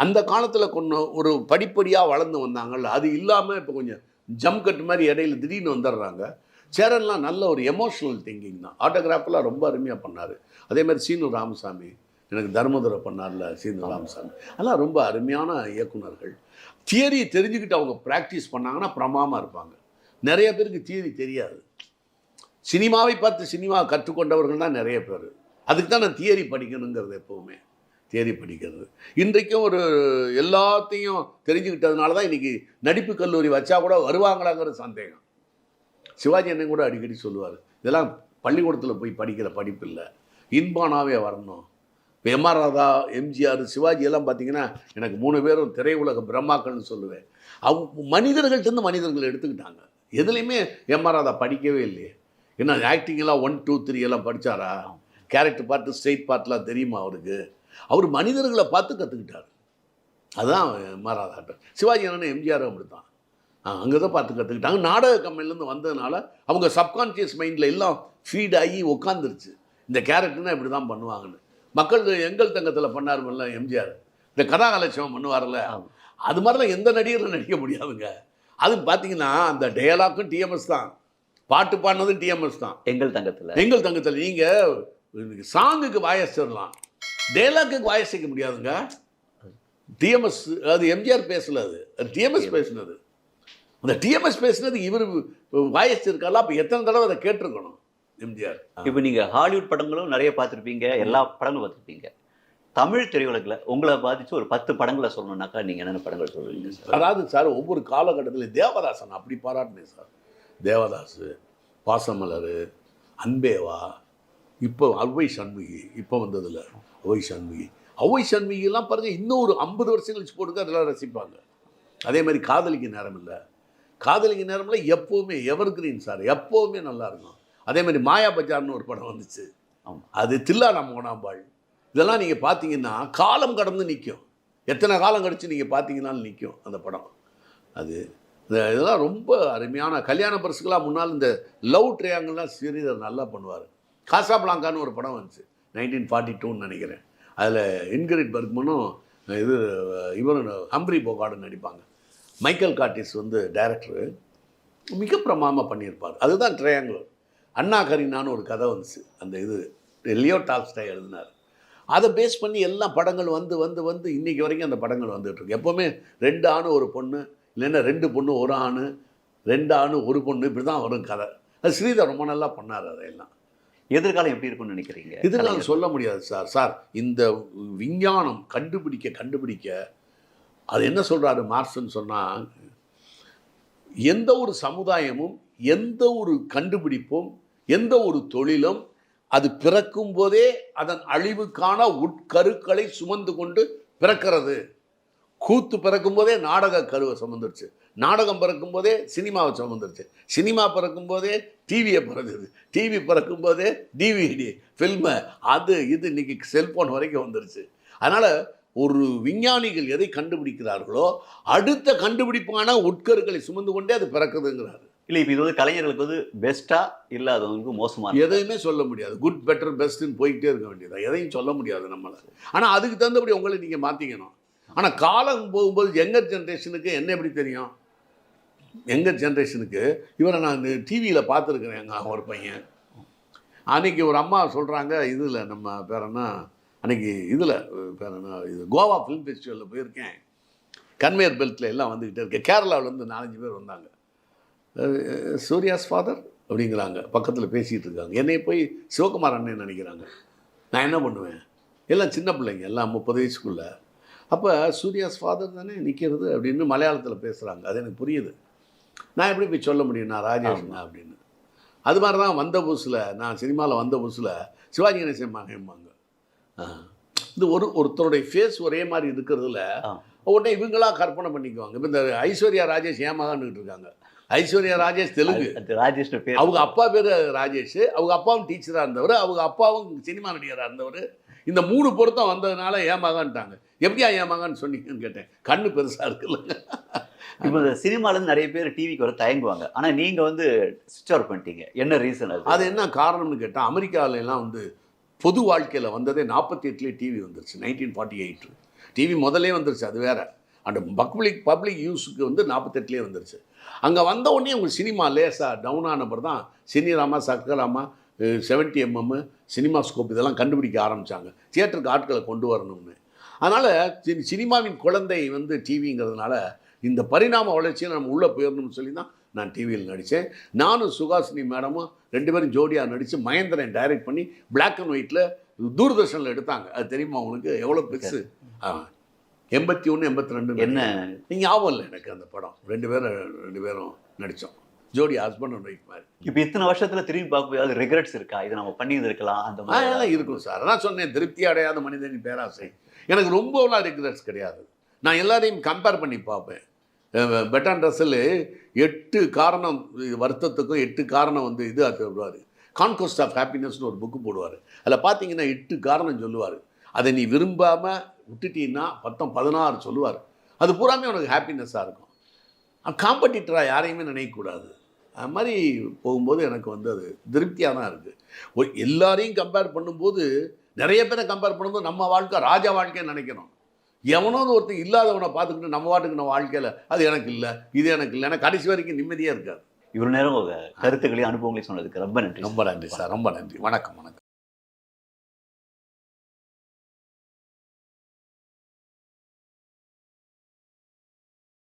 அந்த காலத்தில் கொஞ்சம் ஒரு படிப்படியாக வளர்ந்து வந்தாங்கல்ல, அது இல்லாமல் இப்போ கொஞ்சம் ஜம் கட் மாதிரி இடையில திடீர்னு வந்துடுறாங்க. சேரன்லாம் நல்ல ஒரு எமோஷ்னல் திங்கிங் தான். ஆட்டோகிராஃபெல்லாம் ரொம்ப அருமையாக பண்ணார். அதே மாதிரி சீனு ராமசாமி, எனக்கு தர்மதுரை பண்ணார்ல சீனு ராமசாமி, அதெல்லாம் ரொம்ப அருமையான இயக்குனர்கள். தியரி தெரிஞ்சுக்கிட்டு அவங்க ப்ராக்டிஸ் பண்ணாங்கன்னா பிரமாமாக இருப்பாங்க. நிறைய பேருக்கு தியரி தெரியாது. சினிமாவை பார்த்து சினிமா கற்றுக்கொண்டவர்கள் தான் நிறைய பேர். அதுக்கு தான் நான் தியரி படிக்கணுங்கிறது, எப்போவுமே தியரி படிக்கிறது. இன்றைக்கும் ஒரு எல்லாத்தையும் தெரிஞ்சுக்கிட்டதுனால தான் இன்றைக்கி நடிப்பு கல்லூரி வச்சா கூட வருவாங்களாங்கிற சந்தேகம். சிவாஜி அண்ணன் கூட அடிக்கடி சொல்லுவார், இதெல்லாம் பள்ளிக்கூடத்தில் போய் படிக்கிற படிப்பு இல்லை, இன்பானாவே வரணும். இப்போ எம்ஆர் ராதா, எம்ஜிஆர், சிவாஜி எல்லாம் பார்த்தீங்கன்னா எனக்கு 3 பேரும் திரையுலக பிரம்மாக்கள்னு சொல்லுவேன். மனிதர்கள்ட்டேருந்து மனிதர்கள் எடுத்துக்கிட்டாங்க. எதுலேயுமே எம்ஆர் ராதா படிக்கவே இல்லையே. ஏன்னா ஆக்டிங்கெல்லாம் 1, 2, 3 எல்லாம் படித்தாரா? கேரக்டர் பார்ட்டு, ஸ்ட்ரெயிட் பார்ட்லாம் தெரியுமா அவருக்கு? அவர் மனிதர்களை பார்த்து கற்றுக்கிட்டார். அதுதான் எம்ஆர் ராதா. சிவாஜி அண்ணன், எம்ஜிஆரும் அப்படி தான். அங்கே தான் பார்த்து கற்றுக்கிட்டாங்க. நாடக கம்பெனிலேருந்து வந்ததுனால அவங்க சப்கான்ஷியஸ் மைண்டில் எல்லாம் ஃபீட் ஆகி உட்காந்துருச்சு, இந்த கேரக்டர்னால் இப்படி தான் பண்ணுவாங்கன்னு. மக்கள் எங்கள் தங்கத்தில் பண்ணாருமில்ல எம்ஜிஆர், இந்த கதாகலட்சம் பண்ணுவார்ல, அது மாதிரிலாம் எந்த நடிகரும் நடிக்க முடியாதுங்க. அது பார்த்தீங்கன்னா அந்த டயலாக்கும் டிஎம்எஸ் தான், பாட்டு பாடினதும் டிஎம்எஸ் தான். எங்கள் தங்கத்தில் நீங்கள் சாங்குக்கு வாயசிடலாம், டயலாக்குக்கு வாயசிக்க முடியாதுங்க. டிஎம்எஸ், அது எம்ஜிஆர் பேசல, அது டிஎம்எஸ் பேசினது. அந்த டிஎம்எஸ் பேசினது இவர் வாயசிருக்கால. அப்போ எத்தனை தடவை அதை கேட்டிருக்கணும் எம்ஜிஆர். இப்போ நீங்கள் ஹாலிவுட் படங்களும் நிறைய பார்த்துருப்பீங்க, எல்லா படங்களும் பார்த்துருப்பீங்க. தமிழ் திரையுலகில் உங்களை பாதித்து ஒரு 10 படங்களை சொல்லணுன்னாக்கா நீங்கள் என்னென்ன படங்கள் சொல்லுவீங்க சார்? அதாவது சார், ஒவ்வொரு காலகட்டத்தில் தேவதாசன் அப்படி பாராட்டினேன் சார். தேவதாஸ், பாசமலர், அன்பேவா, இப்போ அவ்வை சண்முகி, இப்போ வந்ததில்ல அவ்வை சண்முகி. அவ்வை சண்முகிலாம் பாருங்கள், இன்னும் ஒரு 50 வருஷம் கழிச்சு போட்டுக்க அதெல்லாம் ரசிப்பாங்க. அதே மாதிரி காதலிக்கு நேரம் இல்லை, காதலிக்கு நேரமில்லை எப்போவுமே எவர் கிரீன் சார், எப்போவுமே நல்லாயிருக்கும். அதே மாதிரி மாயா பஜார்னு ஒரு படம் வந்துச்சு, அது தில்லா நம்ம குணாம்பாள், இதெல்லாம் நீங்கள் பார்த்தீங்கன்னா காலம் கடந்து நிற்கும். எத்தனை காலம் கழிச்சு நீங்கள் பார்த்தீங்கன்னாலும் நிற்கும் அந்த படம். அது இதெல்லாம் ரொம்ப அருமையான கல்யாண பரிசுக்கெல்லாம் முன்னால் இந்த லவ் ட்ரையாங்கிள்லாம் ஸ்ரீதர் நல்லா பண்ணுவார். காசாபிளாங்கான்னு ஒரு படம் வந்துச்சு 1942 நினைக்கிறேன். அதில் இன்கிரிட் பர்க்மனும் இவரும் ஹம்ப்ரி போகார்டும் நடிப்பாங்க. மைக்கேல் கார்டிஸ் டைரக்டரு மிக பிரமாதமாக பண்ணியிருப்பார். அதுதான் ட்ரையாங்கிள். அண்ணா கரீனான்னு ஒரு கதை வந்துச்சு. அந்த லியோ டால்ஸ்டாய் எழுதினார். அதை பேஸ் பண்ணி எல்லா படங்கள் வந்து இன்றைக்கி வரைக்கும் அந்த படங்கள் வந்துட்டுருக்கு. எப்போவுமே 2 ஆண் ஒரு பொண்ணு, இல்லைன்னா 2 பொண்ணு ஒரு ஆண், 2 ஆண் ஒரு பொண்ணு, இப்படி தான் வரும் கதை. அது ஸ்ரீதர் ரொம்ப நல்லா பண்ணார். அதையெல்லாம் எதிர்காலம் எப்படி இருக்கும்னு நினைக்கிறீங்க? எதிர்காலம் சொல்ல முடியாது சார். இந்த விஞ்ஞானம் கண்டுபிடிக்க அது என்ன சொல்கிறாரு மார்க்ஸ்ன்னு சொன்னால், எந்த ஒரு சமுதாயமும், எந்த ஒரு கண்டுபிடிப்பும், எந்த ஒரு தொழிலும் அது பிறக்கும் போதே அதன் அழிவுக்கான உட்கருக்களை சுமந்து கொண்டு பிறக்கிறது. கூத்து பிறக்கும் போதே நாடக கருவை சுமந்துருச்சு, நாடகம் பிறக்கும் போதே சினிமாவை சுமந்துருச்சு, சினிமா பிறக்கும் போதே டிவியை பிறகுது, டிவி பிறக்கும் போதே டிவிடி ஃபில்மு, அது இது இன்னைக்கு செல்ஃபோன் வரைக்கும் வந்துருச்சு. அதனால் ஒரு விஞ்ஞானிகள் எதை கண்டுபிடிக்கிறார்களோ அடுத்த கண்டுபிடிப்பான உட்கருக்களை சுமந்து கொண்டே அது பிறக்குதுங்கிறாரு. இல்லை, இப்போ இது கலைஞர்களுக்கு பெஸ்ட்டாக இல்லாதவங்களுக்கு மோசமாக எதையுமே சொல்ல முடியாது. குட் பெட்டர் பெஸ்ட்டுன்னு போய்கிட்டே இருக்க வேண்டியது, எதையும் சொல்ல முடியாது நம்மளால். ஆனால் அதுக்கு தகுந்தபடி உங்களை நீங்கள் மாற்றிக்கணும். ஆனால் காலம் போகும்போது யங்கர் ஜென்ரேஷனுக்கு என்ன எப்படி தெரியும்? யங்கர் ஜென்ரேஷனுக்கு இவரை நான் டிவியில் பார்த்துருக்குறேன். ஒரு பையன் அன்றைக்கி ஒரு அம்மா சொல்கிறாங்க, இதில் நம்ம பேர் என்ன, அன்றைக்கி இதில் பேர் என்ன, இது கோவா ஃபிலிம் ஃபெஸ்டிவலில் போயிருக்கேன். கன்வேயர் பெல்ட்டில் எல்லாம் வந்துக்கிட்டே இருக்கேன். கேரளாவிலேருந்து 4-5 பேர் வந்தாங்க. சூர்யாஸ் ஃபாதர் அப்படிங்கிறாங்க, பக்கத்தில் பேசிகிட்டு இருக்காங்க. என்னை போய் சிவகுமார் அண்ணன் நினைக்கிறாங்க. நான் என்ன பண்ணுவேன்? எல்லாம் சின்ன பிள்ளைங்க, எல்லாம் 30 வயசுக்குள்ளே. அப்போ சூர்யாஸ் ஃபாதர் தானே நிற்கிறது அப்படின்னு மலையாளத்தில் பேசுகிறாங்க. அது எனக்கு புரியுது. நான் எப்படி போய் சொல்ல முடியும் நான் ராஜேஷ்னா அப்படின்னு? அது மாதிரி தான் வந்த புதுசில், நான் சினிமாவில் வந்த புதுசில் சிவாஜி கணேசன் மகன்பாங்க. இது ஒருத்தருடைய ஃபேஸ் ஒரே மாதிரி இருக்கிறதுல உடனே இவங்களாம் கற்பனை பண்ணிக்குவாங்க. இப்போ இந்த ஐஸ்வர்யா ராஜேஷ் ஏமாகான்னுட்டு இருக்காங்க. ஐஸ்வர்யா ராஜேஷ் தெலுங்கு, ராஜேஷ் பேர், அவங்க அப்பா பேர் ராஜேஷ், அவங்க அப்பாவும் டீச்சராக இருந்தவர், அவங்க அப்பாவும் சினிமா நடிகராக இருந்தவர். இந்த 3 பொருத்தம் வந்ததுனால ஏமாகான்ட்டாங்க. எப்படியா ஏமாகான்னு சொன்னீங்கன்னு கேட்டேன். கண்ணு பெருசாக இருக்குல்ல. இப்போ இந்த சினிமாலேருந்து நிறைய பேர் டிவிக்கு வர தயங்குவாங்க. ஆனால் நீங்கள் ஸ்விட்ச் ஆஃப் பண்ணிட்டீங்க. என்ன ரீசன்? அது என்ன காரணம்னு கேட்டால், அமெரிக்காவிலலாம் பொது வாழ்க்கையில் வந்ததே 48 டிவி வந்துருச்சு. 1948 டிவி முதலே வந்துருச்சு, அது வேறு. அண்ட் பப்ளிக் யூஸுக்கு 48 வந்துருச்சு. அங்கே வந்த உடனே உங்களுக்கு சினிமா லேசாக டவுன் ஆனப்பறம் தான் சினிராமா, சக்கராமா, 70mm சினிமா ஸ்கோப் இதெல்லாம் கண்டுபிடிக்க ஆரம்பித்தாங்க, தியேட்டருக்கு ஆட்களை கொண்டு வரணும்னு. அதனால் சினிமாவின் குழந்தை டிவிங்கிறதுனால இந்த பரிணாம வளர்ச்சியில் நம்ம உள்ளே போயிடணும்னு சொல்லி தான் நான் டிவியில் நடித்தேன். நானும் சுகாசினி மேடமும் 2 பேரும் ஜோடியாக நடித்து மகேந்திரன் டைரக்ட் பண்ணி பிளாக் அண்ட் ஒயிட்டில் தூர்தர்ஷனில் எடுத்தாங்க. அது தெரியுமா உங்களுக்கு? எவ்வளோ பெருசு. 81, 82 என்ன நீங்கள் ஞாபகம் இல்லை எனக்கு அந்த படம். 2 பேரும் நடித்தோம், ஜோடி ஹஸ்பண்ட் அண்ட் ஒய்ஃப் மாதிரி. இப்போ இத்தனை வருஷத்தில் திரும்பி பார்க்கும்போது ரிக்ரெட்ஸ் இருக்கா? இதை நம்ம பண்ணியிருந்திருக்கலாம் அந்த மாதிரி இருக்கும் சார். அதான் சொன்னேன், திருப்தி அடையாத மனிதனின் பேராசை. எனக்கு ரொம்பலாம் ரிக்ரெட்ஸ் கிடையாது. நான் எல்லாரையும் கம்பேர் பண்ணி பார்ப்பேன். பெர்ட்ராண்ட் ரசல் 8 காரணம் வருத்தத்துக்கும் 8 காரணம் இது சொல்லுவார். கான்கொஸ்ட் ஆஃப் ஹாப்பினஸ்னு ஒரு புக்கு போடுவார். அதில் பார்த்தீங்கன்னா 8 காரணம் சொல்லுவார். அதை நீ விரும்பாமல் விட்டுட்டீங்கன்னா 16 சொல்லுவார். அது பூராமே உனக்கு ஹாப்பினஸ்ஸாக இருக்கும். காம்படிட்டராக யாரையுமே நினைக்கக்கூடாது. அது மாதிரி போகும்போது எனக்கு அது திருப்தியாக தான் இருக்குது. எல்லாரையும் கம்பேர் பண்ணும்போது, நிறைய பேரை கம்பேர் பண்ணும்போது நம்ம வாழ்க்கை ராஜா வாழ்க்கைன்னு நினைக்கணும். எவனோது ஒருத்தர் இல்லாதவனை பார்த்துக்கிட்டு நம்ம வாட்டுக்கு நம்ம வாழ்க்கையில் அது எனக்கு இல்லை, இது எனக்கு இல்லை, எனக்கு கடைசி வரைக்கும் நிம்மதியாக இருக்காது. இவ்வளோ நேரம் கருத்துக்களையும் அனுபவங்களையும் சொன்னதுக்கு ரொம்ப நன்றி. ரொம்ப நன்றி சார், ரொம்ப நன்றி. வணக்கம்.